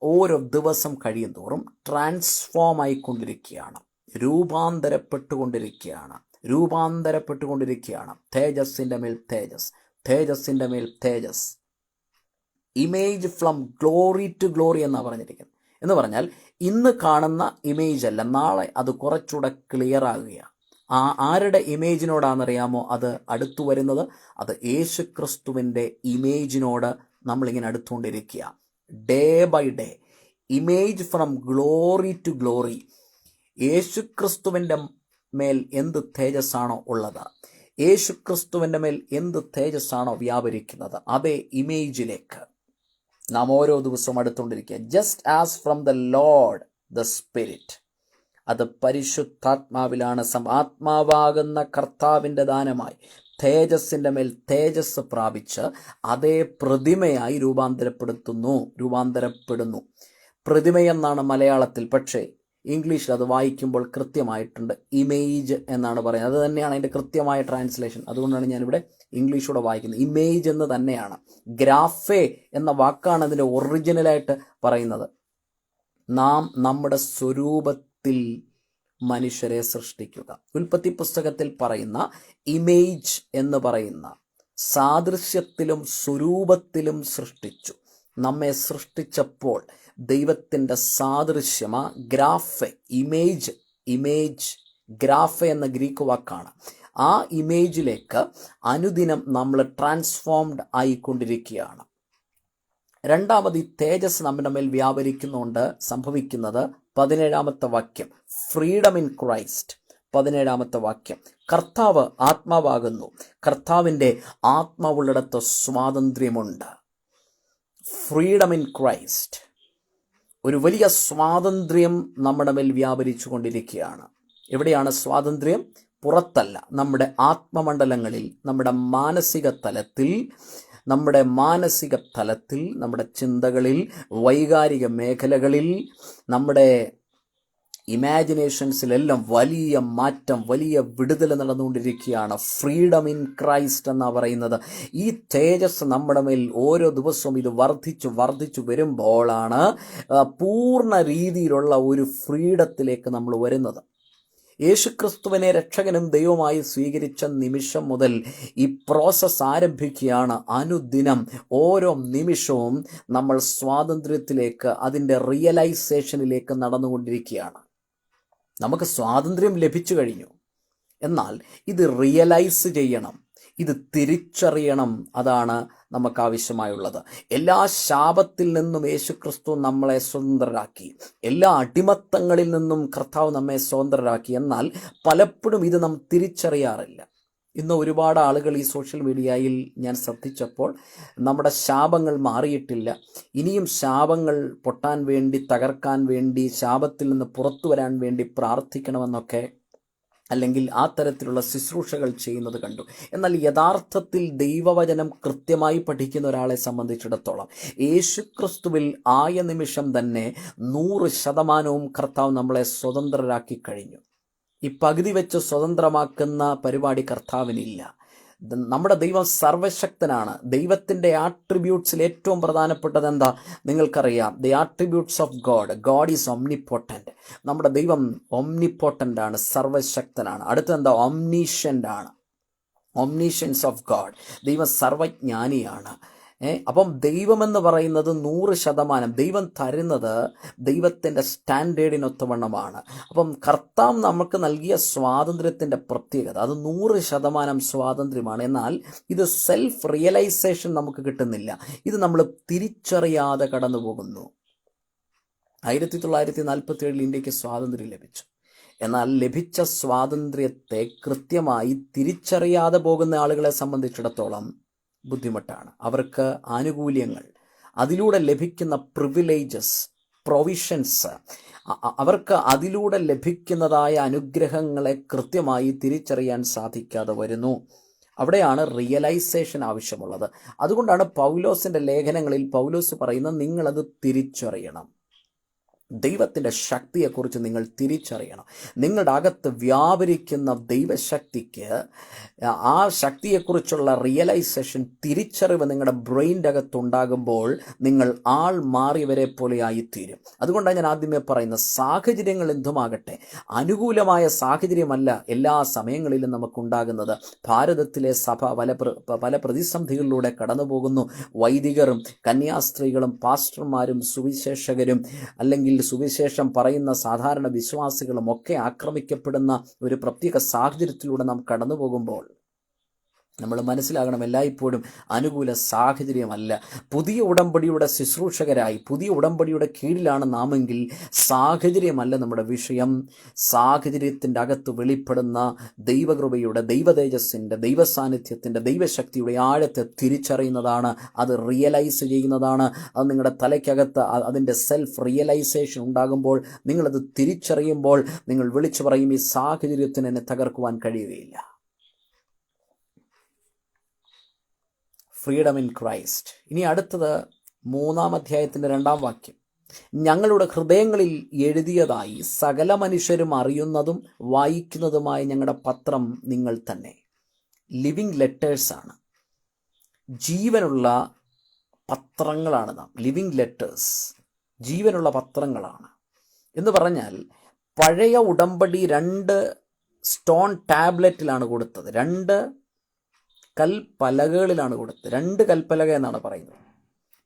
ഓരോ ദിവസം കഴിയും തോറും ട്രാൻസ്ഫോം ആയിക്കൊണ്ടിരിക്കുകയാണ്, രൂപാന്തരപ്പെട്ടുകൊണ്ടിരിക്കുകയാണ്. തേജസ്സിൻ്റെ മേൽ തേജസ്, തേജസ്സിൻ്റെ മേൽ തേജസ്. Image from glory to glory എന്നാണ് പറഞ്ഞിരിക്കുന്നത്. എന്ന് പറഞ്ഞാൽ ഇന്ന് കാണുന്ന ഇമേജ് അല്ല, നാളെ അത് കുറച്ചുകൂടെ ക്ലിയർ ആകുകയാണ്. ആരുടെ ഇമേജിനോടാണെന്നറിയാമോ അത് അടുത്തു വരുന്നത്? അത് യേശുക്രിസ്തുവിൻ്റെ ഇമേജിനോട് നമ്മളിങ്ങനെ അടുത്തുകൊണ്ടിരിക്കുക. Day by day, image from glory to glory. യേശുക്രിസ്തുവിൻ്റെ മേൽ എന്ത് തേജസ്സാണോ ഉള്ളത്, യേശുക്രിസ്തുവിൻ്റെ മേൽ എന്ത് തേജസ്സാണോ വ്യാപരിക്കുന്നത്, അതേ ഇമേജിലേക്ക് നാം ഓരോ ദിവസവും അടുത്തുകൊണ്ടിരിക്കുക. Just as from the Lord the Spirit. അത് പരിശുദ്ധാത്മാവിലാണ്. ആത്മാവാകുന്ന കർത്താവിൻ്റെ ദാനമായി തേജസ്സിൻ്റെ മേൽ തേജസ് പ്രാപിച്ച് അതേ പ്രതിമയായി രൂപാന്തരപ്പെടുന്നു. പ്രതിമയെന്നാണ് മലയാളത്തിൽ, പക്ഷേ ഇംഗ്ലീഷിൽ അത് വായിക്കുമ്പോൾ കൃത്യമായിട്ടുണ്ട് ഇമേജ് എന്നാണ് പറയുന്നത്. അത് തന്നെയാണ് അതിൻ്റെ കൃത്യമായ ട്രാൻസ്ലേഷൻ. അതുകൊണ്ടാണ് ഞാനിവിടെ ഇംഗ്ലീഷൂടെ വായിക്കുന്നത്. ഇമേജ് എന്ന് തന്നെയാണ്. ഗ്രാഫേ എന്ന വാക്കാണ് അതിൻ്റെ ഒറിജിനലായിട്ട് പറയുന്നത്. നാം നമ്മുടെ സ്വരൂപത്തിൽ മനുഷ്യരെ സൃഷ്ടിക്കുക. ഉൽപ്പത്തി പുസ്തകത്തിൽ പറയുന്ന ഇമേജ് എന്ന് പറയുന്ന സാദൃശ്യത്തിലും സ്വരൂപത്തിലും സൃഷ്ടിച്ചു. നമ്മെ സൃഷ്ടിച്ചപ്പോൾ ദൈവത്തിൻ്റെ സാദൃശ്യമാ ഗ്രാഫെ. ഇമേജ് ഗ്രാഫെ എന്ന ഗ്രീക്ക് വാക്കാണ്. ആ ഇമേജിലേക്ക് അനുദിനം നമ്മൾ ട്രാൻസ്ഫോംഡ് ആയിക്കൊണ്ടിരിക്കുകയാണ്. രണ്ടാമത്, ഈ തേജസ് നമ്മുടെ മേൽ വ്യാപരിക്കുന്നുണ്ട്. സംഭവിക്കുന്നത് 17-ാമത്തെ വാക്യം, ഫ്രീഡം ഇൻ ക്രൈസ്റ്റ്. 17-ാമത്തെ വാക്യം, കർത്താവ് ആത്മാവാകുന്നു, കർത്താവിൻ്റെ ആത്മാവുള്ളിടത്ത് സ്വാതന്ത്ര്യമുണ്ട്. Freedom in Christ. ഒരു വലിയ സ്വാതന്ത്ര്യം നമ്മുടെ മേൽ വ്യാപരിച്ചു കൊണ്ടിരിക്കുകയാണ്. എവിടെയാണ് സ്വാതന്ത്ര്യം? പുറത്തല്ല, നമ്മുടെ ആത്മമണ്ഡലങ്ങളിൽ, നമ്മുടെ മാനസിക തലത്തിൽ, നമ്മുടെ ചിന്തകളിൽ, വൈകാരിക മേഖലകളിൽ, നമ്മുടെ ഇമാജിനേഷൻസിലെല്ലാം വലിയ മാറ്റം, വലിയ വിടുതൽ നടന്നുകൊണ്ടിരിക്കുകയാണ്. ഫ്രീഡം ഇൻ ക്രൈസ്റ്റ് എന്നാണ് പറയുന്നത്. ഈ തേജസ് നമ്മുടെ മേൽ ഓരോ ദിവസവും ഇത് വർദ്ധിച്ചു വരുമ്പോഴാണ് പൂർണ്ണ രീതിയിലുള്ള ഒരു ഫ്രീഡത്തിലേക്ക് നമ്മൾ വരുന്നത്. യേശുക്രിസ്തുവിനെ രക്ഷകനും ദൈവമായി സ്വീകരിച്ച നിമിഷം മുതൽ ഈ പ്രോസസ്സ് ആരംഭിക്കുകയാണ്. അനുദിനം ഓരോ നിമിഷവും നമ്മൾ സ്വാതന്ത്ര്യത്തിലേക്ക്, അതിൻ്റെ റിയലൈസേഷനിലേക്ക് നടന്നുകൊണ്ടിരിക്കുകയാണ്. നമുക്ക് സ്വാതന്ത്ര്യം ലഭിച്ചു കഴിഞ്ഞു, എന്നാൽ ഇത് റിയലൈസ് ചെയ്യണം, ഇത് തിരിച്ചറിയണം. അതാണ് നമുക്ക് ആവശ്യമായുള്ളത്. എല്ലാ ശാപത്തിൽ നിന്നും യേശുക്രിസ്തു നമ്മളെ സ്വതന്ത്രരാക്കി, എല്ലാ അടിമത്തങ്ങളിൽ നിന്നും കർത്താവ് നമ്മെ സ്വതന്ത്രരാക്കി. എന്നാൽ പലപ്പോഴും ഇത് നാം തിരിച്ചറിയാറില്ല. ഇന്ന് ഒരുപാട് ആളുകൾ ഈ സോഷ്യൽ മീഡിയയിൽ ഞാൻ ശ്രദ്ധിച്ചപ്പോൾ നമ്മുടെ ശാപങ്ങൾ മാറിയിട്ടില്ല, ഇനിയും ശാപങ്ങൾ പൊട്ടാൻ വേണ്ടി, തകർക്കാൻ വേണ്ടി, ശാപത്തിൽ നിന്ന് പുറത്തു വരാൻ വേണ്ടി പ്രാർത്ഥിക്കണമെന്നൊക്കെ, അല്ലെങ്കിൽ ആ തരത്തിലുള്ള ശുശ്രൂഷകൾ ചെയ്യുന്നത് കണ്ടു. എന്നാൽ യഥാർത്ഥത്തിൽ ദൈവവചനം കൃത്യമായി പഠിക്കുന്ന ഒരാളെ സംബന്ധിച്ചിടത്തോളം യേശുക്രിസ്തുവിൽ ആയ നിമിഷം തന്നെ 100% കർത്താവ് നമ്മളെ സ്വതന്ത്രരാക്കി കഴിഞ്ഞു. ഈ പകുതി വെച്ച് സ്വതന്ത്രമാക്കുന്ന പരിപാടി കർത്താവിനില്ല. നമ്മുടെ ദൈവം സർവശക്തനാണ്. ദൈവത്തിൻ്റെ ആട്രിബ്യൂട്ട്സിൽ ഏറ്റവും പ്രധാനപ്പെട്ടത് എന്താ നിങ്ങൾക്കറിയാം? The attributes of God is omnipotent. നമ്മുടെ ദൈവം ഒംനിപോട്ടൻ്റ് ആണ്, സർവശക്തനാണ്. അടുത്തെന്താ? ഒംനീഷ്യൻ്റ് ആണ്. ഒംനീഷ്യൻസ് ഓഫ് ഗോഡ്, ദൈവം സർവജ്ഞാനിയാണ്. അപ്പം ദൈവമെന്ന് പറയുന്നത് 100%, ദൈവം തരുന്നത് ദൈവത്തിൻ്റെ സ്റ്റാൻഡേർഡിനൊത്തവണ്ണമാണ്. അപ്പം കർത്താവ് നമുക്ക് നൽകിയ സ്വാതന്ത്ര്യത്തിൻ്റെ പ്രത്യേകത അത് 100% സ്വാതന്ത്ര്യമാണ്. എന്നാൽ ഇത് സെൽഫ് റിയലൈസേഷൻ നമുക്ക് കിട്ടുന്നില്ല. ഇത് നമ്മൾ തിരിച്ചറിയാതെ കടന്നു പോകുന്നു. 1947 ഇന്ത്യക്ക് സ്വാതന്ത്ര്യം ലഭിച്ചു. എന്നാൽ ലഭിച്ച സ്വാതന്ത്ര്യത്തെ കൃത്യമായി തിരിച്ചറിയാതെ പോകുന്ന ആളുകളെ സംബന്ധിച്ചിടത്തോളം ബുദ്ധിമുട്ടാണ്. അവർക്ക് ആനുകൂല്യങ്ങൾ, അതിലൂടെ ലഭിക്കുന്ന പ്രിവിലേജസ്, പ്രൊവിഷൻസ്, അവർക്ക് അതിലൂടെ ലഭിക്കുന്നതായ അനുഗ്രഹങ്ങളെ കൃത്യമായി തിരിച്ചറിയാൻ സാധിക്കാതെ വരുന്നു. അവിടെയാണ് റിയലൈസേഷൻ ആവശ്യമുള്ളത്. അതുകൊണ്ടാണ് പൗലോസിൻ്റെ ലേഖനങ്ങളിൽ പൗലോസ് പറയുന്നത് നിങ്ങളത് തിരിച്ചറിയണം. ദൈവത്തിൻ്റെ ശക്തിയെക്കുറിച്ച് നിങ്ങൾ തിരിച്ചറിയണം. നിങ്ങളുടെ അകത്ത് വ്യാപരിക്കുന്ന ദൈവശക്തിക്ക്, ആ ശക്തിയെക്കുറിച്ചുള്ള റിയലൈസേഷൻ, തിരിച്ചറിവ് നിങ്ങളുടെ ബ്രെയിൻ്റെ അകത്തുണ്ടാകുമ്പോൾ നിങ്ങൾ ആൾ മാറിയവരെ പോലെ ആയിത്തീരും. അതുകൊണ്ടാണ് ഞാൻ ആദ്യമേ പറയുന്നത്, സാഹചര്യങ്ങൾ എന്തുമാകട്ടെ, അനുകൂലമായ സാഹചര്യമല്ല എല്ലാ സമയങ്ങളിലും നമുക്കുണ്ടാകുന്നത്. ഭാരതത്തിലെ സഭ പല പ്രതിസന്ധികളിലൂടെ കടന്നു പോകുന്നു. വൈദികരും കന്യാസ്ത്രീകളും പാസ്റ്റർമാരും സുവിശേഷകരും അല്ലെങ്കിൽ സുവിശേഷം പറയുന്ന സാധാരണ വിശ്വാസികളും ഒക്കെ ആക്രമിക്കപ്പെടുന്ന ഒരു പ്രത്യേക സാഹചര്യത്തിലൂടെ നാം കടന്നു പോകുമ്പോൾ നമ്മൾ മനസ്സിലാകണം, എല്ലായ്പ്പോഴും അനുകൂല സാഹചര്യമല്ല. പുതിയ ഉടമ്പടിയുടെ ശുശ്രൂഷകരായി, പുതിയ ഉടമ്പടിയുടെ കീഴിലാണ് നാമെങ്കിൽ സാഹചര്യമല്ല നമ്മുടെ വിഷയം. സാഹചര്യത്തിൻ്റെ അകത്ത് വെളിപ്പെടുന്ന ദൈവകൃപയുടെ, ദൈവതേജസ്സിൻ്റെ, ദൈവസാന്നിധ്യത്തിൻ്റെ, ദൈവശക്തിയുടെ ആഴത്തെ തിരിച്ചറിയുന്നതാണ്. അത് റിയലൈസ് ചെയ്യുന്നതാണ്. അത് നിങ്ങളുടെ തലയ്ക്കകത്ത് അതിൻ്റെ സെൽഫ് റിയലൈസേഷൻ ഉണ്ടാകുമ്പോൾ, നിങ്ങളത് തിരിച്ചറിയുമ്പോൾ നിങ്ങൾ വിളിച്ചു പറയും, ഈ സാഹചര്യത്തിന് എന്നെ തകർക്കുവാൻ കഴിയുകയില്ല. Freedom in Christ. ഇനി അടുത്തത് 3-ാം അധ്യായത്തിൻ്റെ 2-ാം വാക്യം. ഞങ്ങളുടെ ഹൃദയങ്ങളിൽ എഴുതിയതായി സകല മനുഷ്യരും അറിയുന്നതും വായിക്കുന്നതുമായ ഞങ്ങളുടെ പത്രം നിങ്ങൾ തന്നെ. ലിവിങ് ലെറ്റേഴ്സാണ്, ജീവനുള്ള പത്രങ്ങളാണ് നാം. ലിവിങ് ലെറ്റേഴ്സ്, ജീവനുള്ള പത്രങ്ങളാണ് എന്ന് പറഞ്ഞാൽ, പഴയ ഉടമ്പടി 2 സ്റ്റോൺ ടാബ്ലറ്റിലാണ് കൊടുത്തത്, 2 കൽപ്പലകകളിലാണ് കൊടുത്തത്. 2 കൽപ്പലക എന്നാണ് പറയുന്നത്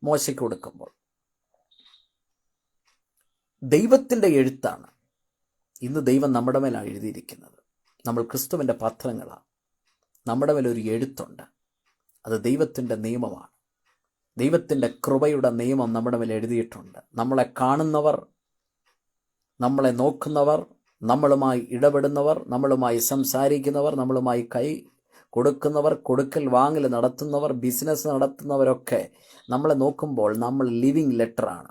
മോശയ്ക്ക് കൊടുക്കുമ്പോൾ. ദൈവത്തിൻ്റെ എഴുത്താണ്. ഇന്ന് ദൈവം നമ്മുടെ മേലാണ് എഴുതിയിരിക്കുന്നത്. നമ്മൾ ക്രിസ്തുവിൻ്റെ പത്രങ്ങളാണ്. നമ്മുടെ മേലൊരു എഴുത്തുണ്ട്. അത് ദൈവത്തിൻ്റെ നിയമമാണ്. ദൈവത്തിൻ്റെ കൃപയുടെ നിയമം നമ്മുടെ മേൽ എഴുതിയിട്ടുണ്ട്. നമ്മളെ കാണുന്നവർ, നമ്മളെ നോക്കുന്നവർ, നമ്മളുമായി ഇടപെടുന്നവർ, നമ്മളുമായി സംസാരിക്കുന്നവർ, നമ്മളുമായി കൈ കൊടുക്കുന്നവർ, കൊടുക്കൽ വാങ്ങൽ നടത്തുന്നവർ, ബിസിനസ് നടത്തുന്നവരൊക്കെ നമ്മളെ നോക്കുമ്പോൾ നമ്മൾ ലിവിങ് ലെറ്ററാണ്,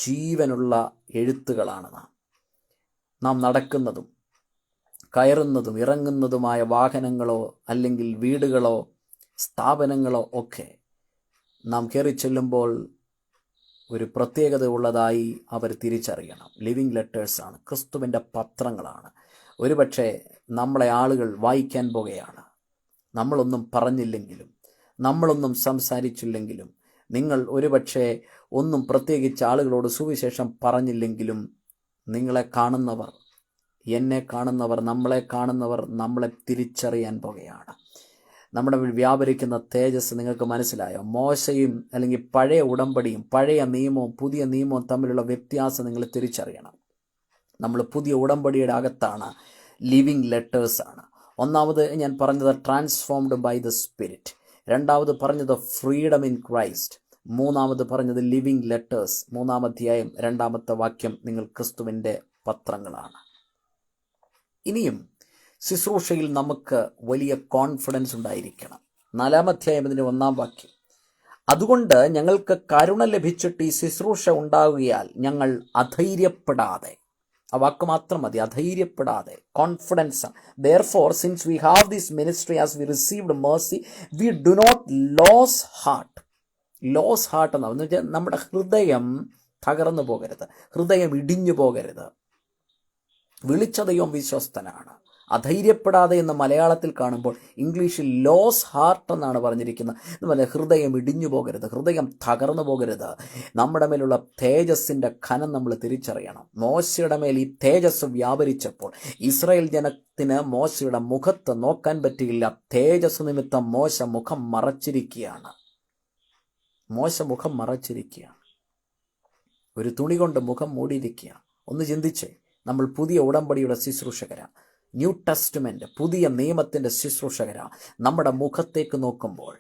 ജീവനുള്ള എഴുത്തുകളാണ് നാം നടക്കുന്നതും കയറുന്നതും ഇറങ്ങുന്നതുമായ വാഹനങ്ങളോ അല്ലെങ്കിൽ വീടുകളോ സ്ഥാപനങ്ങളോ ഒക്കെ നാം കയറി ചെല്ലുമ്പോൾ ഒരു പ്രത്യേകത ഉള്ളതായി അവർ തിരിച്ചറിയണം. ലിവിങ് ലെറ്റേഴ്സാണ്, ക്രിസ്തുവിൻ്റെ പത്രങ്ങളാണ്. ഒരുപക്ഷെ നമ്മളെ ആളുകൾ വായിക്കാൻ പോകുകയാണ്. നമ്മളൊന്നും പറഞ്ഞില്ലെങ്കിലും, നമ്മളൊന്നും സംസാരിച്ചില്ലെങ്കിലും, നിങ്ങൾ ഒരുപക്ഷെ ഒന്നും പ്രത്യേകിച്ച് ആളുകളോട് സുവിശേഷം പറഞ്ഞില്ലെങ്കിലും, നിങ്ങളെ കാണുന്നവർ, എന്നെ കാണുന്നവർ, നമ്മളെ കാണുന്നവർ നമ്മളെ തിരിച്ചറിയാൻ പോകുകയാണ്. നമ്മുടെ വ്യാപരിക്കുന്ന തേജസ് നിങ്ങൾക്ക് മനസ്സിലായോ? മോശയും അല്ലെങ്കിൽ പഴയ ഉടമ്പടിയും പഴയ നിയമവും പുതിയ നിയമവും തമ്മിലുള്ള വ്യത്യാസം നിങ്ങൾ തിരിച്ചറിയണം. നമ്മൾ പുതിയ ഉടമ്പടിയുടെ അകത്താണ്, ലിവിങ് ലെറ്റേഴ്സാണ്. ഒന്നാമത് ഞാൻ പറഞ്ഞത് ട്രാൻസ്ഫോംഡ് ബൈ ദ സ്പിരിറ്റ്, രണ്ടാമത് പറഞ്ഞത് ഫ്രീഡം ഇൻ ക്രൈസ്റ്റ്, മൂന്നാമത് പറഞ്ഞത് ലിവിങ് ലെറ്റേഴ്സ്. 3-ാം അധ്യായം 2-ാമത്തെ വാക്യം, നിങ്ങൾ ക്രിസ്തുവിൻ്റെ പത്രങ്ങളാണ്. ഇനിയും ശുശ്രൂഷയിൽ നമുക്ക് വലിയ കോൺഫിഡൻസ് ഉണ്ടായിരിക്കണം. 4-ാം അധ്യായം 1-ാം വാക്യം, അതുകൊണ്ട് ഞങ്ങൾക്ക് കരുണ ലഭിച്ചിട്ട് ഈ ശുശ്രൂഷ ഉണ്ടാകുകയാൽ ഞങ്ങൾ അധൈര്യപ്പെടാതെ, ആ വാക്ക് മാത്രം മതി, അധൈര്യപ്പെടാതെ, confidence. Therefore, since we have this ministry as we received mercy, we do not lose heart. Lose heart എന്ന് വെച്ചാൽ നമ്മുടെ ഹൃദയം തകർന്നു പോകരുത്, ഹൃദയം ഇടിഞ്ഞു പോകരുത്. വിളിച്ച ദൈവം വിശ്വസ്തനാണ്. അധൈര്യപ്പെടാതെ എന്ന് മലയാളത്തിൽ കാണുമ്പോൾ ഇംഗ്ലീഷിൽ ലോസ് ഹാർട്ട് എന്നാണ് പറഞ്ഞിരിക്കുന്നത്. അതുപോലെ ഹൃദയം ഇടിഞ്ഞു പോകരുത്, ഹൃദയം തകർന്നു പോകരുത്. നമ്മുടെ മേലുള്ള തേജസ്സിൻ്റെ ഖനം നമ്മൾ തിരിച്ചറിയണം. മോശയുടെ മേൽ ഈ തേജസ് വ്യാപരിച്ചപ്പോൾ ഇസ്രായേൽ ജനത്തിന് മോശയുടെ മുഖത്ത് നോക്കാൻ പറ്റിയില്ല. തേജസ് നിമിത്തം മോശ മുഖം മറച്ചിരിക്കുകയാണ്. ഒരു തുണി കൊണ്ട് മുഖം മൂടിയിരിക്കുക. ഒന്ന് ചിന്തിച്ചേ, നമ്മൾ പുതിയ ഉടമ്പടിയുടെ ശുശ്രൂഷകരാ, ന്യൂ ടെസ്റ്റ്മെന്റ് പുതിയ നിയമത്തിൻ്റെ ശുശ്രൂഷകരാ. നമ്മുടെ മുഖത്തേക്ക് നോക്കുമ്പോൾ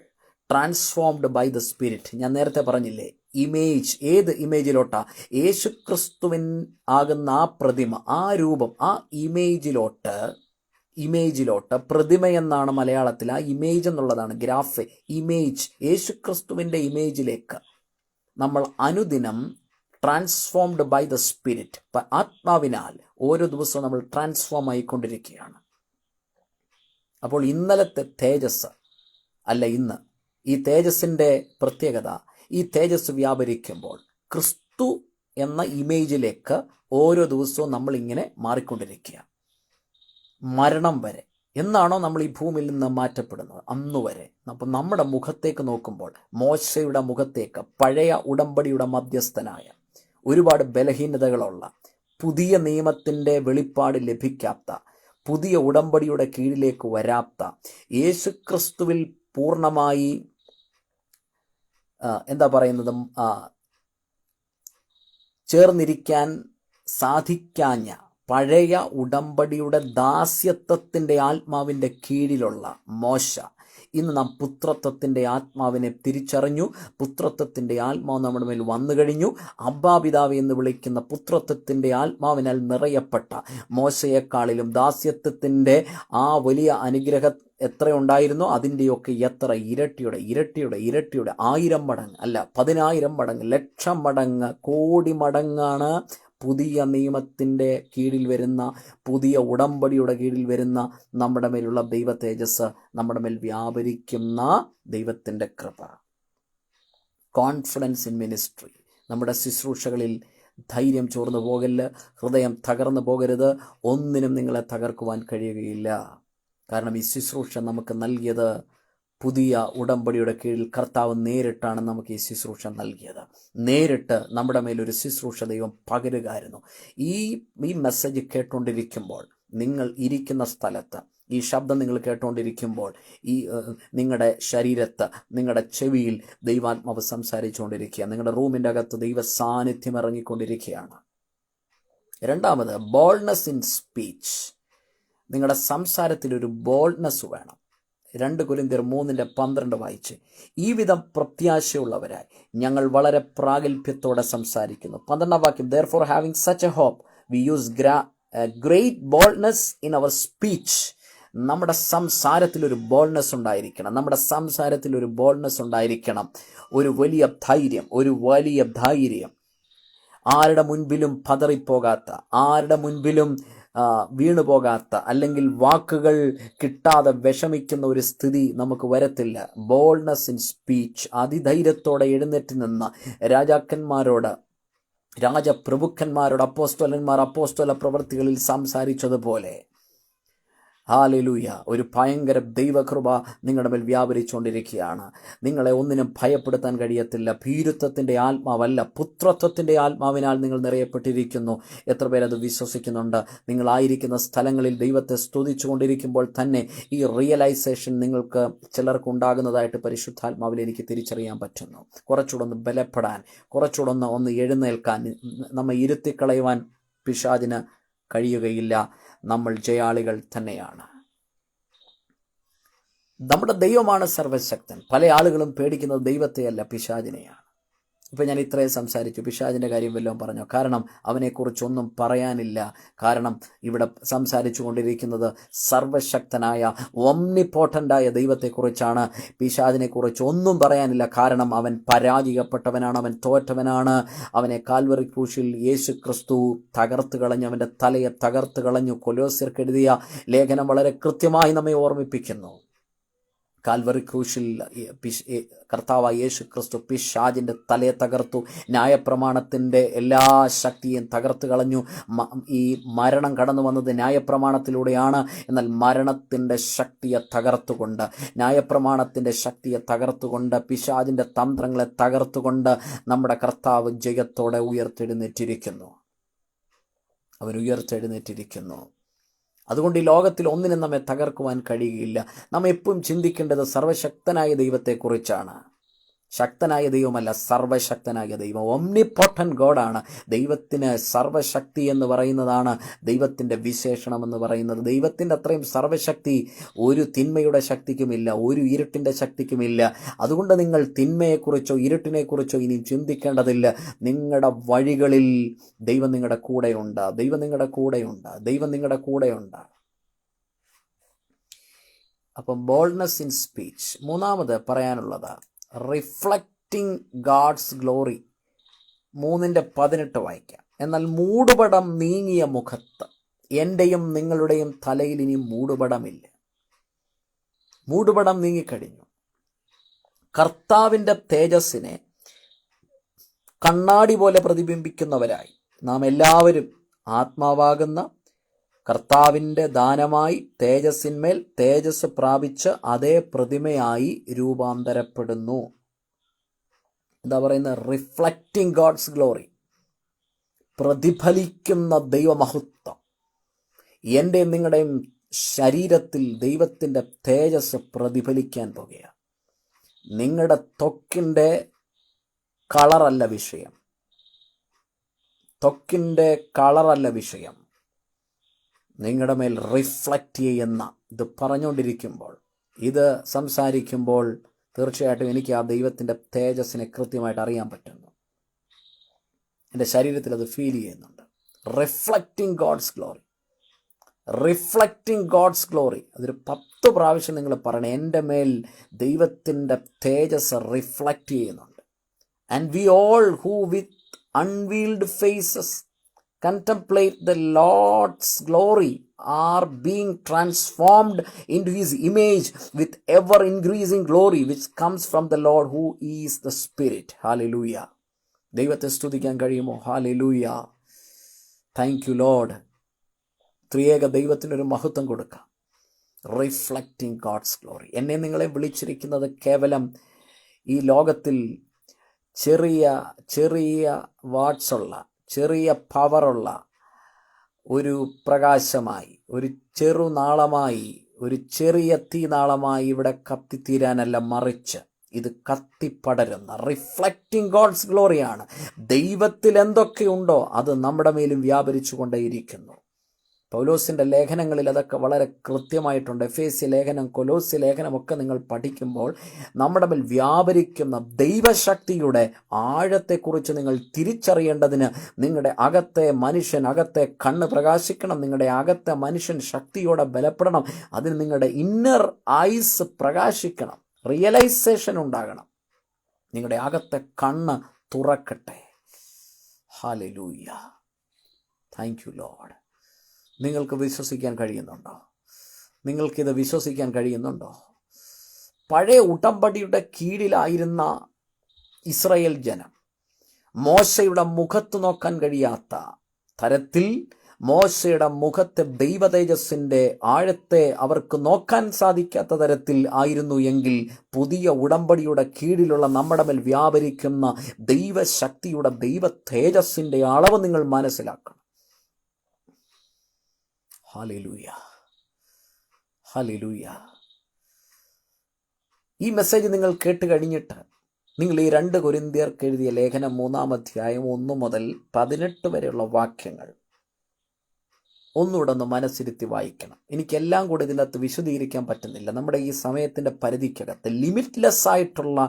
ട്രാൻസ്ഫോംഡ് ബൈ ദ സ്പിരിറ്റ്, ഞാൻ നേരത്തെ പറഞ്ഞില്ലേ, ഇമേജ്. ഏത് ഇമേജിലോട്ടാ? യേശുക്രിസ്തുവിൻ ആകുന്ന ആ പ്രതിമ, ആ രൂപം, ആ ഇമേജിലോട്ട്, പ്രതിമയെന്നാണ് മലയാളത്തിൽ. ആ ഇമേജ് എന്നുള്ളതാണ് ഗ്രാഫ്. ഇമേജ്, യേശുക്രിസ്തുവിൻ്റെ ഇമേജിലേക്ക് നമ്മൾ അനുദിനം ട്രാൻസ്ഫോംഡ് ബൈ ദ സ്പിരിറ്റ്, ആത്മാവിനാൽ ഓരോ ദിവസവും നമ്മൾ ട്രാൻസ്ഫോം ആയിക്കൊണ്ടിരിക്കുകയാണ്. അപ്പോൾ ഇന്നലത്തെ തേജസ് അല്ല ഇന്ന്. ഈ തേജസ്സിൻ്റെ പ്രത്യേകത, ഈ തേജസ് വ്യാപരിക്കുമ്പോൾ ക്രിസ്തു എന്ന ഇമേജിലേക്ക് ഓരോ ദിവസവും നമ്മളിങ്ങനെ മാറിക്കൊണ്ടിരിക്കുക. മരണം വരെ. എന്നാണോ നമ്മൾ ഈ ഭൂമിയിൽ നിന്ന് മാറ്റപ്പെടുന്നത് അന്നുവരെ. അപ്പം നമ്മുടെ മുഖത്തേക്ക് നോക്കുമ്പോൾ, മോശയുടെ മുഖത്തേക്ക്, പഴയ ഉടമ്പടിയുടെ മധ്യസ്ഥനായ, ഒരുപാട് ബലഹീനതകളുള്ള, പുതിയ നിയമത്തിൻ്റെ വെളിപ്പാട് ലഭിക്കാത്ത, പുതിയ ഉടമ്പടിയുടെ കീഴിലേക്ക് വരാത്ത, യേശുക്രിസ്തുവിൽ പൂർണ്ണമായി ചേർന്നിരിക്കാൻ സാധിക്കാഞ്ഞ, പഴയ ഉടമ്പടിയുടെ ദാസ്യത്വത്തിൻ്റെ ആത്മാവിൻ്റെ കീഴിലുള്ള മോശ ഇന്ന് നാം പുത്രത്വത്തിൻ്റെ ആത്മാവിനെ തിരിച്ചറിഞ്ഞു. പുത്രത്വത്തിൻ്റെ ആത്മാവ് നമ്മുടെ മേൽ വന്നു കഴിഞ്ഞു. അബ്ബാപിതാവ് എന്ന് വിളിക്കുന്ന പുത്രത്വത്തിൻ്റെ ആത്മാവിനാൽ നിറയപ്പെട്ട മോശയെക്കാളിലും ദാസ്യത്വത്തിൻ്റെ ആ വലിയ അനുഗ്രഹം എത്രയുണ്ടായിരുന്നോ അതിൻ്റെയൊക്കെ എത്ര ഇരട്ടിയുടെ 1000 മടങ്ങ് അല്ല, 10000 മടങ്ങ്, ലക്ഷം മടങ്ങ്, കോടി മടങ്ങാണ് പുതിയ നിയമത്തിൻ്റെ കീഴിൽ വരുന്ന, പുതിയ ഉടമ്പടിയുടെ കീഴിൽ വരുന്ന നമ്മുടെ മേലുള്ള ദൈവ തേജസ്, നമ്മുടെ മേൽ വ്യാപരിക്കുന്ന ദൈവത്തിൻ്റെ കൃപ. Confidence in ministry. നമ്മുടെ ശുശ്രൂഷകളിൽ ധൈര്യം ചോർന്നു പോകല്ല്, ഹൃദയം തകർന്നു പോകരുത്. ഒന്നിനും നിങ്ങളെ തകർക്കുവാൻ കഴിയുകയില്ല. കാരണം ഈ ശുശ്രൂഷ നമുക്ക് നൽകിയത്, പുതിയ ഉടമ്പടിയുടെ കീഴിൽ കർത്താവ് നേരിട്ടാണ് നമുക്ക് ഈ ശുശ്രൂഷ നൽകിയത്. നേരിട്ട് നമ്മുടെ മേലൊരു ശുശ്രൂഷ ദൈവം പകരുകയായിരുന്നു. ഈ മെസ്സേജ് കേട്ടുകൊണ്ടിരിക്കുമ്പോൾ, നിങ്ങൾ ഇരിക്കുന്ന സ്ഥലത്ത്, ഈ ശബ്ദം നിങ്ങൾ കേട്ടുകൊണ്ടിരിക്കുമ്പോൾ, ഈ നിങ്ങളുടെ ശരീരത്ത്, നിങ്ങളുടെ ചെവിയിൽ ദൈവാത്മാവ് സംസാരിച്ചുകൊണ്ടിരിക്കുക. നിങ്ങളുടെ റൂമിൻ്റെ അകത്ത് ദൈവ സാന്നിധ്യം ഇറങ്ങിക്കൊണ്ടിരിക്കുകയാണ്. രണ്ടാമത്, ബോൾഡ്നെസ് ഇൻ സ്പീച്ച്. നിങ്ങളുടെ സംസാരത്തിലൊരു ബോൾഡ്നെസ് വേണം. 2 കൊരിന്ത്യർ 3:12 വായിച്ച്, ഈ വിധം പ്രത്യാശയുള്ളവരായി ഞങ്ങൾ വളരെ പ്രാഗൽഭ്യത്തോടെ സംസാരിക്കുന്നു. 12-ാം വാക്യം, therefore having such a hope we use great boldness in our speech. നമ്മുടെ സംസാരത്തിലൊരു ബോൾഡ്നെസ് ഉണ്ടായിരിക്കണം. നമ്മുടെ സംസാരത്തിലൊരു ബോൾഡ്നെസ് ഉണ്ടായിരിക്കണം. ഒരു വലിയ ധൈര്യം. ആരുടെ മുൻപിലും പതറിപ്പോകാത്ത, ആരുടെ മുൻപിലും വീണുപോകാത്ത, അല്ലെങ്കിൽ വാക്കുകൾ കിട്ടാതെ വിഷമിക്കുന്ന ഒരു സ്ഥിതി നമുക്ക് വരത്തില്ല. ബോൾഡ്നെസ് ഇൻ സ്പീച്ച്, അതിധൈര്യത്തോടെ എഴുന്നേറ്റ് നിന്ന് രാജാക്കന്മാരോട്, രാജപ്രഭുക്കന്മാരോട് അപ്പോസ്തലന്മാർ അപ്പോസ്തല പ്രവൃത്തികളിൽ സംസാരിച്ചതുപോലെ ഹല്ലേലൂയ, ഒരു ഭയങ്കര ദൈവകൃപ നിങ്ങളുടെ മേൽ വ്യാപരിച്ചുകൊണ്ടിരിക്കുകയാണ്. നിങ്ങളെ ഒന്നിനും ഭയപ്പെടുത്താൻ കഴിയത്തില്ല. ഭീരുത്വത്തിൻ്റെ ആത്മാവല്ല, പുത്രത്വത്തിൻ്റെ ആത്മാവിനാൽ നിങ്ങൾ നിറയപ്പെട്ടിരിക്കുന്നു. എത്ര പേരത് വിശ്വസിക്കുന്നുണ്ട്? നിങ്ങളായിരിക്കുന്ന സ്ഥലങ്ങളിൽ ദൈവത്തെ സ്തുതിച്ചു കൊണ്ടിരിക്കുമ്പോൾ തന്നെ ഈ റിയലൈസേഷൻ നിങ്ങൾക്ക് ചിലർക്ക് ഉണ്ടാകുന്നതായിട്ട് പരിശുദ്ധാത്മാവിൽ എനിക്ക് തിരിച്ചറിയാൻ പറ്റുന്നു. കുറച്ചുകൂടെ ഒന്ന് ബലപ്പെടാൻ, കുറച്ചുകൂടെ ഒന്ന് എഴുന്നേൽക്കാൻ, നമ്മെ ഇരുത്തിക്കളയുവാൻ പിശാചിന് കഴിയുകയില്ല. നമ്മൾ ജയാളികൾ തന്നെയാണ്. നമ്മുടെ ദൈവമാണ് സർവശക്തൻ. പല ആളുകളും പേടിക്കുന്നത് ദൈവത്തെയല്ല, പിശാചിനെയാണ്. ഇപ്പം ഞാൻ ഇത്രയും സംസാരിച്ചു, പിശാചിൻ്റെ കാര്യം വല്ലതും പറഞ്ഞോ? കാരണം അവനെക്കുറിച്ചൊന്നും പറയാനില്ല. കാരണം ഇവിടെ സംസാരിച്ചു കൊണ്ടിരിക്കുന്നത് സർവശക്തനായ ഒംനിപോട്ടൻ്റായ ദൈവത്തെക്കുറിച്ചാണ്. പിശാചിനെക്കുറിച്ച് ഒന്നും പറയാനില്ല. കാരണം അവൻ പരാജയപ്പെട്ടവനാണ്, അവൻ തോറ്റവനാണ്. അവനെ കാൽവറി ക്രൂശിൽ യേശു ക്രിസ്തു തകർത്ത് കളഞ്ഞു, അവൻ്റെ തലയെ തകർത്ത് കളഞ്ഞു. കൊലോസ്യർക്ക് എഴുതിയ ലേഖനം വളരെ കൃത്യമായി നമ്മെ ഓർമ്മിപ്പിക്കുന്നു. കാൽവറി ക്രൂശിൽ കർത്താവായ യേശു ക്രിസ്തു പിശാചിൻ്റെ തലയെ തകർത്തു, ന്യായപ്രമാണത്തിൻ്റെ എല്ലാ ശക്തിയും തകർത്ത് കളഞ്ഞു. ഈ മരണം കടന്നു വന്നത് ന്യായപ്രമാണത്തിലൂടെയാണ്. എന്നാൽ മരണത്തിൻ്റെ ശക്തിയെ തകർത്തുകൊണ്ട്, ന്യായപ്രമാണത്തിൻ്റെ ശക്തിയെ തകർത്തുകൊണ്ട്, പിശാചിൻ്റെ തന്ത്രങ്ങളെ തകർത്തുകൊണ്ട് നമ്മുടെ കർത്താവ് ജയത്തോടെ ഉയർത്തെഴുന്നേറ്റിരിക്കുന്നു. അവൻ ഉയർത്തെഴുന്നേറ്റിരിക്കുന്നു. അതുകൊണ്ട് ഈ ലോകത്തിൽ ഒന്നിനും നമ്മെ തകർക്കുവാൻ കഴിയുകയില്ല. നാം എപ്പോഴും ചിന്തിക്കേണ്ടത് സർവശക്തനായ ദൈവത്തെക്കുറിച്ചാണ്. ശക്തനായ ദൈവമല്ല, സർവശക്തനായ ദൈവം. ഒംനിപോട്ടൻറ്റ് ഗോഡാണ്. ദൈവത്തിന് സർവശക്തി എന്ന് പറയുന്നതാണ് ദൈവത്തിൻ്റെ വിശേഷണമെന്ന് പറയുന്നത്. ദൈവത്തിൻ്റെ അത്രയും സർവശക്തി ഒരു തിന്മയുടെ ശക്തിക്കുമില്ല, ഒരു ഇരുട്ടിൻ്റെ ശക്തിക്കുമില്ല. അതുകൊണ്ട് നിങ്ങൾ തിന്മയെക്കുറിച്ചോ ഇരുട്ടിനെക്കുറിച്ചോ ഇനി ചിന്തിക്കേണ്ടതില്ല. നിങ്ങളുടെ വഴികളിൽ ദൈവം നിങ്ങളുടെ കൂടെയുണ്ട്, ദൈവം നിങ്ങളുടെ കൂടെയുണ്ട്, ദൈവം നിങ്ങളുടെ കൂടെയുണ്ട്. അപ്പം ബോൾഡ്നെസ് ഇൻ സ്പീച്ച്. മൂന്നാമത് പറയാനുള്ളത് റിഫ്ലക്റ്റിംഗ് ഗാഡ്സ് ഗ്ലോറി. 3:18 വായിക്കാം. എന്നാൽ മൂടുപടം നീങ്ങിയ മുഖത്ത് എൻ്റെയും നിങ്ങളുടെയും തലയിൽ ഇനി മൂടുപടമില്ല. മൂടുപടം നീങ്ങിക്കഴിഞ്ഞു. കർത്താവിൻ്റെ തേജസ്സിനെ കണ്ണാടി പോലെ പ്രതിബിംബിക്കുന്നവരായി നാം എല്ലാവരും ആത്മാവാകുന്ന കർത്താവിൻ്റെ ദാനമായി തേജസ്സിന്മേൽ തേജസ് പ്രാപിച്ച് അതേ പ്രതിമയായി രൂപാന്തരപ്പെടുന്നു. എന്താ പറയുന്നത്? റിഫ്ലക്റ്റിംഗ് ഗോഡ്സ് ഗ്ലോറി, പ്രതിഫലിക്കുന്ന ദൈവമഹത്വം. എൻ്റെ നിങ്ങളുടെയും ശരീരത്തിൽ ദൈവത്തിൻ്റെ തേജസ് പ്രതിഫലിക്കാൻ പോകുകയാണ്. നിങ്ങളുടെ ത്വക്കിൻ്റെ കളറല്ല വിഷയം, ത്വക്കിൻ്റെ കളറല്ല വിഷയം. നിങ്ങളുടെ മേൽ റിഫ്ലക്റ്റ് ചെയ്യുന്ന, ഇത് പറഞ്ഞുകൊണ്ടിരിക്കുമ്പോൾ, ഇത് സംസാരിക്കുമ്പോൾ തീർച്ചയായിട്ടും എനിക്ക് ആ ദൈവത്തിൻ്റെ തേജസ്സിനെ കൃത്യമായിട്ട് അറിയാൻ പറ്റുന്നു. എൻ്റെ ശരീരത്തിൽ അത് ഫീൽ ചെയ്യുന്നുണ്ട്. Reflecting God's glory, reflecting God's glory. അതൊരു 10 പ്രാവശ്യം നിങ്ങൾ പറയണം. എൻ്റെ മേൽ ദൈവത്തിൻ്റെ തേജസ് റിഫ്ലക്റ്റ് ചെയ്യുന്നുണ്ട്. And we all who with unveiled faces contemplate the Lord's glory are being transformed into his image with ever increasing glory which comes from the Lord who is the Spirit. Hallelujah. ദൈവത്തെ സ്തുതിക്കാൻ കഴിയുമോ? Hallelujah. Thank you Lord. ത്രിയേക ദൈവത്തിനൊരു മഹത്വം കൊടുക്കാം. Reflecting God's glory. എന്നെ നിങ്ങളെ വിളിച്ചിരിക്കുന്നത് കേവലം ഈ ലോകത്തിൽ ചെറിയ ചെറിയ വാട്സുള്ള, ചെറിയ പവറുള്ള ഒരു പ്രകാശമായി, ഒരു ചെറുനാളമായി, ഒരു ചെറിയ തീനാളമായി ഇവിടെ കത്തിത്തീരാനല്ല, മറിച്ച് ഇത് കത്തിപ്പടരുന്ന റിഫ്ലക്റ്റിംഗ് ഗോഡ്സ് ഗ്ലോറിയാണ്. ദൈവത്തിൽ എന്തൊക്കെയുണ്ടോ അത് നമ്മുടെ മേലും വ്യാപരിച്ചു കൊണ്ടേയിരിക്കുന്നു. പൗലോസിൻ്റെ ലേഖനങ്ങളിൽ അതൊക്കെ വളരെ കൃത്യമായിട്ടുണ്ട്. എഫേസ്യ ലേഖനം, കൊലോസ്യ ലേഖനമൊക്കെ നിങ്ങൾ പഠിക്കുമ്പോൾ നമ്മുടെ മേൽ വ്യാപരിക്കുന്ന ദൈവശക്തിയുടെ ആഴത്തെക്കുറിച്ച് നിങ്ങൾ തിരിച്ചറിയേണ്ടതിന് നിങ്ങളുടെ അകത്തെ മനുഷ്യൻ, അകത്തെ കണ്ണ് പ്രകാശിക്കണം. നിങ്ങളുടെ അകത്തെ മനുഷ്യൻ ശക്തിയോടെ ബലപ്പെടണം. അതിന് നിങ്ങളുടെ ഇന്നർ ഐസ് പ്രകാശിക്കണം, റിയലൈസേഷൻ ഉണ്ടാകണം. നിങ്ങളുടെ അകത്തെ കണ്ണ് തുറക്കട്ടെ. ഹല്ലേലൂയ. Thank you Lord. നിങ്ങൾക്ക് വിശ്വസിക്കാൻ കഴിയുന്നുണ്ടോ? നിങ്ങൾക്കിത് വിശ്വസിക്കാൻ കഴിയുന്നുണ്ടോ? പഴയ ഉടമ്പടിയുടെ കീഴിലായിരുന്ന ഇസ്രായേൽ ജനം മോശയുടെ മുഖത്ത് നോക്കാൻ കഴിയാത്ത തരത്തിൽ, മോശയുടെ മുഖത്തെ ദൈവതേജസ്സിൻ്റെ ആഴത്തെ അവർക്ക് നോക്കാൻ സാധിക്കാത്ത തരത്തിൽ ആയിരുന്നു എങ്കിൽ, പുതിയ ഉടമ്പടിയുടെ കീഴിലുള്ള നമ്മുടെ മേൽ വ്യാപരിക്കുന്ന ദൈവശക്തിയുടെ ദൈവ തേജസ്സിൻ്റെ അളവ് നിങ്ങൾ മനസ്സിലാക്കണം. Hallelujah, hallelujah. ഈ മെസ്സേജ് നിങ്ങൾ കേട്ട് കഴിഞ്ഞിട്ട് നിങ്ങൾ ഈ 2 കൊരിന്ത്യർക്ക് എഴുതിയ ലേഖനം 3-ാം അധ്യായം 1 മുതൽ 18 വരെയുള്ള വാക്യങ്ങൾ ഒന്നുകൂടെ ഒന്ന് മനസ്സിരുത്തി വായിക്കണം. എനിക്കെല്ലാം കൂടെ ഇതിനകത്ത് വിശദീകരിക്കാൻ പറ്റുന്നില്ല. നമ്മുടെ ഈ സമയത്തിൻ്റെ പരിധിക്കകത്ത് ലിമിറ്റ്ലെസ് ആയിട്ടുള്ള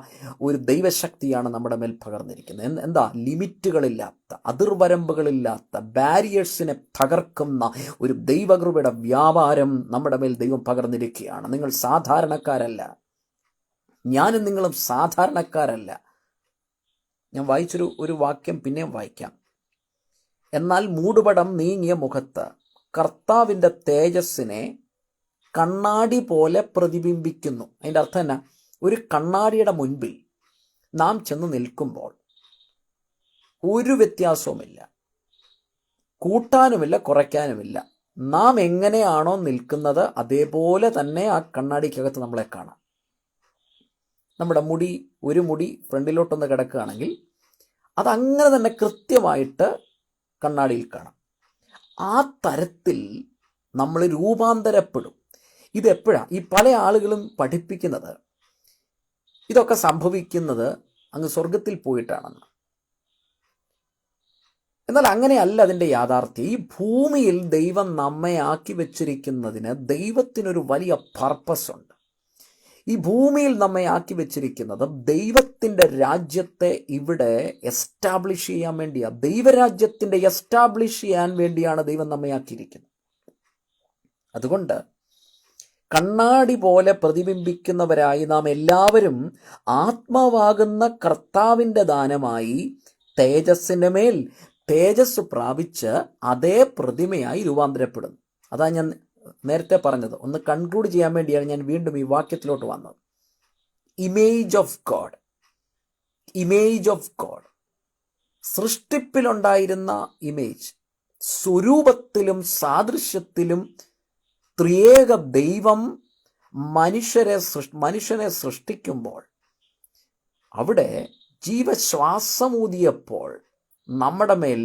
ഒരു ദൈവശക്തിയാണ് നമ്മുടെ മേൽ പകർന്നിരിക്കുന്നത്. എന്താ? ലിമിറ്റുകളില്ലാത്ത, അതിർവരമ്പുകളില്ലാത്ത, ബാരിയേഴ്സിനെ തകർക്കുന്ന ഒരു ദൈവകൃപയുടെ വ്യാപാരം നമ്മുടെ മേൽ ദൈവം പകർന്നിരിക്കുകയാണ്. നിങ്ങൾ സാധാരണക്കാരല്ല. ഞാനും നിങ്ങളും സാധാരണക്കാരല്ല. ഞാൻ വായിച്ചൊരു വാക്യം പിന്നെയും വായിക്കാം. എന്നാൽ മൂടുപടം നീങ്ങിയ മുഖത്ത് കർത്താവിൻ്റെ തേജസ്സിനെ കണ്ണാടി പോലെ പ്രതിബിംബിക്കുന്നു. അതിൻ്റെ അർത്ഥം എന്നാ? ഒരു കണ്ണാടിയുടെ മുൻപിൽ നാം ചെന്ന് നിൽക്കുമ്പോൾ ഒരു വ്യത്യാസവുമില്ല, കൂട്ടാനുമില്ല, കുറയ്ക്കാനുമില്ല. നാം എങ്ങനെയാണോ നിൽക്കുന്നത് അതേപോലെ തന്നെ ആ കണ്ണാടിക്കകത്ത് നമ്മളെ കാണാം. നമ്മുടെ ഒരു മുടി ഫ്രണ്ടിലോട്ടൊന്ന് കിടക്കുകയാണെങ്കിൽ അതങ്ങനെ തന്നെ കൃത്യമായിട്ട് കണ്ണാടിയിൽ കാണാം. ആ തരത്തിൽ നമ്മൾ രൂപാന്തരപ്പെടും. ഇതെപ്പോഴാണ്? ഈ പല ആളുകളും പഠിപ്പിക്കുന്നത് ഇതൊക്കെ സംഭവിക്കുന്നത് അങ്ങ് സ്വർഗത്തിൽ പോയിട്ടാണെന്ന്. എന്നാൽ അങ്ങനെയല്ല അതിൻ്റെ യാഥാർത്ഥ്യം. ഈ ഭൂമിയിൽ ദൈവം നമ്മെ ആക്കി വെച്ചിരിക്കുന്നതിന് ദൈവത്തിനൊരു വലിയ പർപ്പസ് ഉണ്ട്. ഈ ഭൂമിയിൽ നമ്മെ ആക്കി വെച്ചിരിക്കുന്നത് ദൈവത്തിൻ്റെ രാജ്യത്തെ ഇവിടെ എസ്റ്റാബ്ലിഷ് ചെയ്യാൻ വേണ്ടിയാണ്. ദൈവരാജ്യത്തിൻ്റെ എസ്റ്റാബ്ലിഷ് ചെയ്യാൻ വേണ്ടിയാണ് ദൈവം നമ്മെ ആക്കിയിരിക്കുന്നത്. അതുകൊണ്ട് കണ്ണാടി പോലെ പ്രതിബിംബിക്കുന്നവരായി നാം എല്ലാവരും ആത്മാവാകുന്ന കർത്താവിൻ്റെ ദാനമായി തേജസ്സിൻ്റെ മേൽ തേജസ് പ്രാപിച്ച് അതേ പ്രതിമയായി രൂപാന്തരപ്പെടുന്നു. അതാ ഞാൻ നേരത്തെ പറഞ്ഞത്. ഒന്ന് കൺക്ലൂഡ് ചെയ്യാൻ വേണ്ടിയാണ് ഞാൻ വീണ്ടും ഈ വാക്യത്തിലോട്ട് വന്നത്. Image of God, image of God. സൃഷ്ടിപ്പിലുണ്ടായിരുന്ന ഇമേജ്, സ്വരൂപത്തിലും സാദൃശ്യത്തിലും ത്രിയേക ദൈവം മനുഷ്യനെ സൃഷ്ടിക്കുമ്പോൾ അവിടെ ജീവശ്വാസമൂതിയപ്പോൾ നമ്മുടെ മേൽ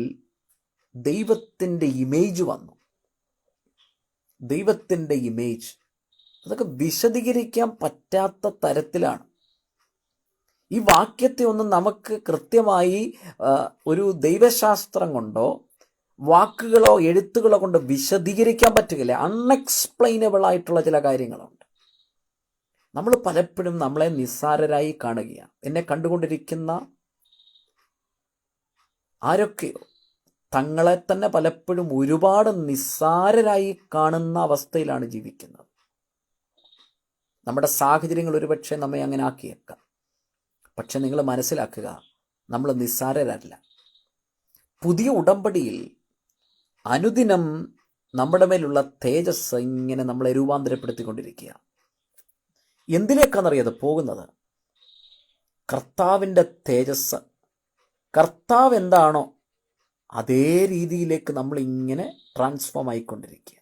ദൈവത്തിൻ്റെ ഇമേജ് വന്നു. ദൈവത്തിൻ്റെ ഇമേജ് അതൊക്കെ വിശദീകരിക്കാൻ പറ്റാത്ത തരത്തിലാണ്. ഈ വാക്യത്തെ ഒന്നും നമുക്ക് കൃത്യമായി ഒരു ദൈവശാസ്ത്രം കൊണ്ടോ വാക്കുകളോ എഴുത്തുകളോ കൊണ്ട് വിശദീകരിക്കാൻ പറ്റുകയില്ല. അൺഎക്സ്പ്ലെയിനബിൾ ആയിട്ടുള്ള ചില കാര്യങ്ങളുണ്ട്. നമ്മൾ പലപ്പോഴും നമ്മളെ നിസ്സാരരായി കാണുകയാണ്. എന്നെ കണ്ടുകൊണ്ടിരിക്കുന്ന ആരൊക്കെയോ തങ്ങളെ തന്നെ പലപ്പോഴും ഒരുപാട് നിസ്സാരരായി കാണുന്ന അവസ്ഥയിലാണ് ജീവിക്കുന്നത്. നമ്മുടെ സാഹചര്യങ്ങൾ ഒരുപക്ഷെ നമ്മെ അങ്ങനെ ആക്കിയേക്കാം. പക്ഷെ നിങ്ങൾ മനസ്സിലാക്കുക, നമ്മൾ നിസ്സാരരല്ല. പുതിയ ഉടമ്പടിയിൽ അനുദിനം നമ്മുടെ മേലുള്ള തേജസ് ഇങ്ങനെ നമ്മളെ രൂപാന്തരപ്പെടുത്തിക്കൊണ്ടിരിക്കുക. എന്തിലേക്കാണെന്നറിയാതെ പോകുന്നത്? കർത്താവിൻ്റെ തേജസ്, കർത്താവ് എന്താണോ അതേ രീതിയിലേക്ക് നമ്മൾ ഇങ്ങനെ ട്രാൻസ്ഫോം ആയിക്കൊണ്ടിരിക്കുക.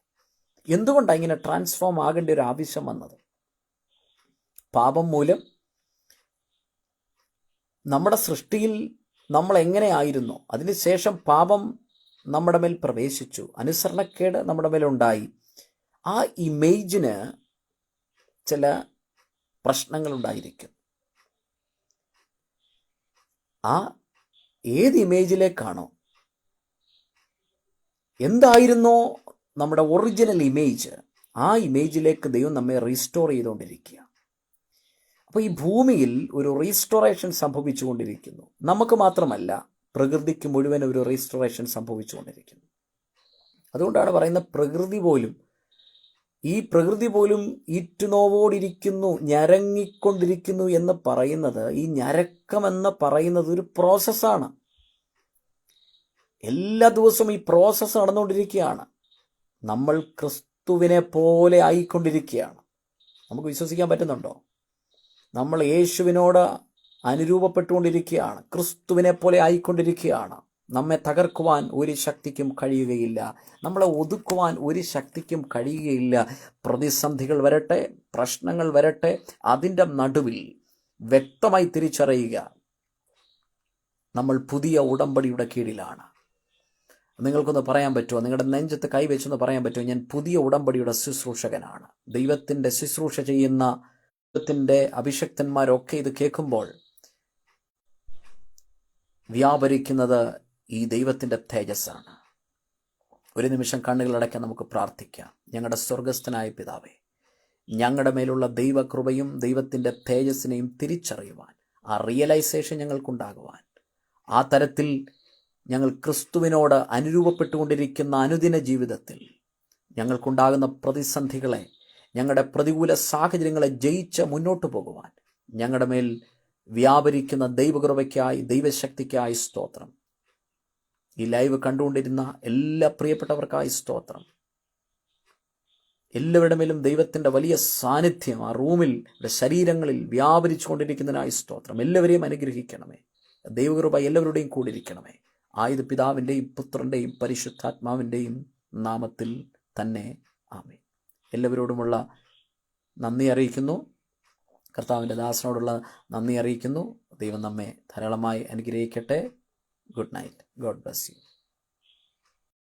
എന്തുകൊണ്ടാണ് ഇങ്ങനെ ട്രാൻസ്ഫോം ആകേണ്ട ഒരു ആവശ്യം വന്നത്? പാപം മൂലം നമ്മുടെ സൃഷ്ടിയിൽ നമ്മൾ എങ്ങനെയായിരുന്നോ അതിനുശേഷം പാപം നമ്മുടെ മേൽ പ്രവേശിച്ചു, അനുസരണക്കേട് നമ്മുടെ മേലുണ്ടായി. ആ ഇമേജിന് ചില പ്രശ്നങ്ങളുണ്ടായിരിക്കും. ആ ഏത് ഇമേജിലേക്കാണോ, എന്തായിരുന്നോ നമ്മുടെ ഒറിജിനൽ ഇമേജ്, ആ ഇമേജിലേക്ക് ദൈവം നമ്മെ റീസ്റ്റോർ ചെയ്തുകൊണ്ടിരിക്കുക. അപ്പോൾ ഈ ഭൂമിയിൽ ഒരു റീസ്റ്റോറേഷൻ സംഭവിച്ചുകൊണ്ടിരിക്കുന്നു. നമുക്ക് മാത്രമല്ല, പ്രകൃതിക്ക് മുഴുവൻ ഒരു റീസ്റ്റോറേഷൻ സംഭവിച്ചുകൊണ്ടിരിക്കുന്നു. അതുകൊണ്ടാണ് പറയുന്നത് ഈ പ്രകൃതി പോലും ഈറ്റുനോവോടിരിക്കുന്നു, ഞരങ്ങിക്കൊണ്ടിരിക്കുന്നു എന്ന് പറയുന്നത്. ഈ ഞരക്കമെന്ന് പറയുന്നത് ഒരു പ്രോസസ്സാണ്. എല്ലാ ദിവസവും ഈ പ്രോസസ്സ് നടന്നുകൊണ്ടിരിക്കുകയാണ്. നമ്മൾ ക്രിസ്തുവിനെ പോലെ ആയിക്കൊണ്ടിരിക്കുകയാണ്. നമുക്ക് വിശ്വസിക്കാൻ പറ്റുന്നുണ്ടോ? നമ്മൾ യേശുവിനോട് അനുരൂപപ്പെട്ടുകൊണ്ടിരിക്കുകയാണ്, ക്രിസ്തുവിനെ പോലെ ആയിക്കൊണ്ടിരിക്കുകയാണ്. നമ്മെ തകർക്കുവാൻ ഒരു ശക്തിക്കും കഴിയുകയില്ല, നമ്മളെ ഒതുക്കുവാൻ ഒരു ശക്തിക്കും കഴിയുകയില്ല. പ്രതിസന്ധികൾ വരട്ടെ, പ്രശ്നങ്ങൾ വരട്ടെ, അതിൻ്റെ നടുവിൽ വ്യക്തമായി തിരിച്ചറിയുക, നമ്മൾ പുതിയ ഉടമ്പടിയുടെ കീഴിലാണ്. നിങ്ങൾക്കൊന്ന് പറയാൻ പറ്റുമോ? നിങ്ങളുടെ നെഞ്ചത്ത് കൈവച്ചൊന്ന് പറയാൻ പറ്റുമോ? ഞാൻ പുതിയ ഉടമ്പടിയുടെ ശുശ്രൂഷകനാണ്. ദൈവത്തിൻ്റെ ശുശ്രൂഷ ചെയ്യുന്ന ദൈവത്തിൻ്റെ അഭിഷക്തന്മാരൊക്കെ ഇത് കേൾക്കുമ്പോൾ വ്യാപരിക്കുന്നത് ഈ ദൈവത്തിൻ്റെ തേജസ്സാണ്. ഒരു നിമിഷം കണ്ണുകളടയ്ക്കാൻ നമുക്ക് പ്രാർത്ഥിക്കാം. ഞങ്ങളുടെ സ്വർഗസ്ഥനായ പിതാവേ, ഞങ്ങളുടെ മേലുള്ള ദൈവകൃപയും ദൈവത്തിൻ്റെ തേജസ്സിനെയും തിരിച്ചറിയുവാൻ, ആ റിയലൈസേഷൻ ഞങ്ങൾക്കുണ്ടാകുവാൻ, ആ തരത്തിൽ ഞങ്ങൾ ക്രിസ്തുവിനോട് അനുരൂപപ്പെട്ടുകൊണ്ടിരിക്കുന്ന അനുദിന ജീവിതത്തിൽ ഞങ്ങൾക്കുണ്ടാകുന്ന പ്രതിസന്ധികളെ, ഞങ്ങളുടെ പ്രതികൂല സാഹചര്യങ്ങളെ ജയിച്ച് മുന്നോട്ട് പോകുവാൻ ഞങ്ങളുടെ മേൽ വ്യാപരിക്കുന്ന ദൈവകൃപയ്ക്കായി, ദൈവശക്തിക്കായി സ്തോത്രം. ഈ ലൈവ് കണ്ടുകൊണ്ടിരുന്ന എല്ലാ പ്രിയപ്പെട്ടവർക്കായി സ്തോത്രം. എല്ലാവരുടെ മേലും ദൈവത്തിൻ്റെ വലിയ സാന്നിധ്യം ആ റൂമിൽ, ശരീരങ്ങളിൽ വ്യാപരിച്ചു കൊണ്ടിരിക്കുന്നതിനായി സ്തോത്രം. എല്ലാവരെയും അനുഗ്രഹിക്കണമേ. ദൈവകൃപ എല്ലാവരുടെയും കൂടിയിരിക്കണമേ. ആയത് പിതാവിൻ്റെയും പുത്രൻ്റെയും പരിശുദ്ധാത്മാവിൻ്റെയും നാമത്തിൽ തന്നെ ആമേൻ. എല്ലാവരോടുമുള്ള നന്ദി അറിയിക്കുന്നു. കർത്താവിൻ്റെ ദാസനോടുള്ള നന്ദി അറിയിക്കുന്നു. ദൈവം നമ്മെ ധാരാളമായി അനുഗ്രഹിക്കട്ടെ. Good night. God bless you.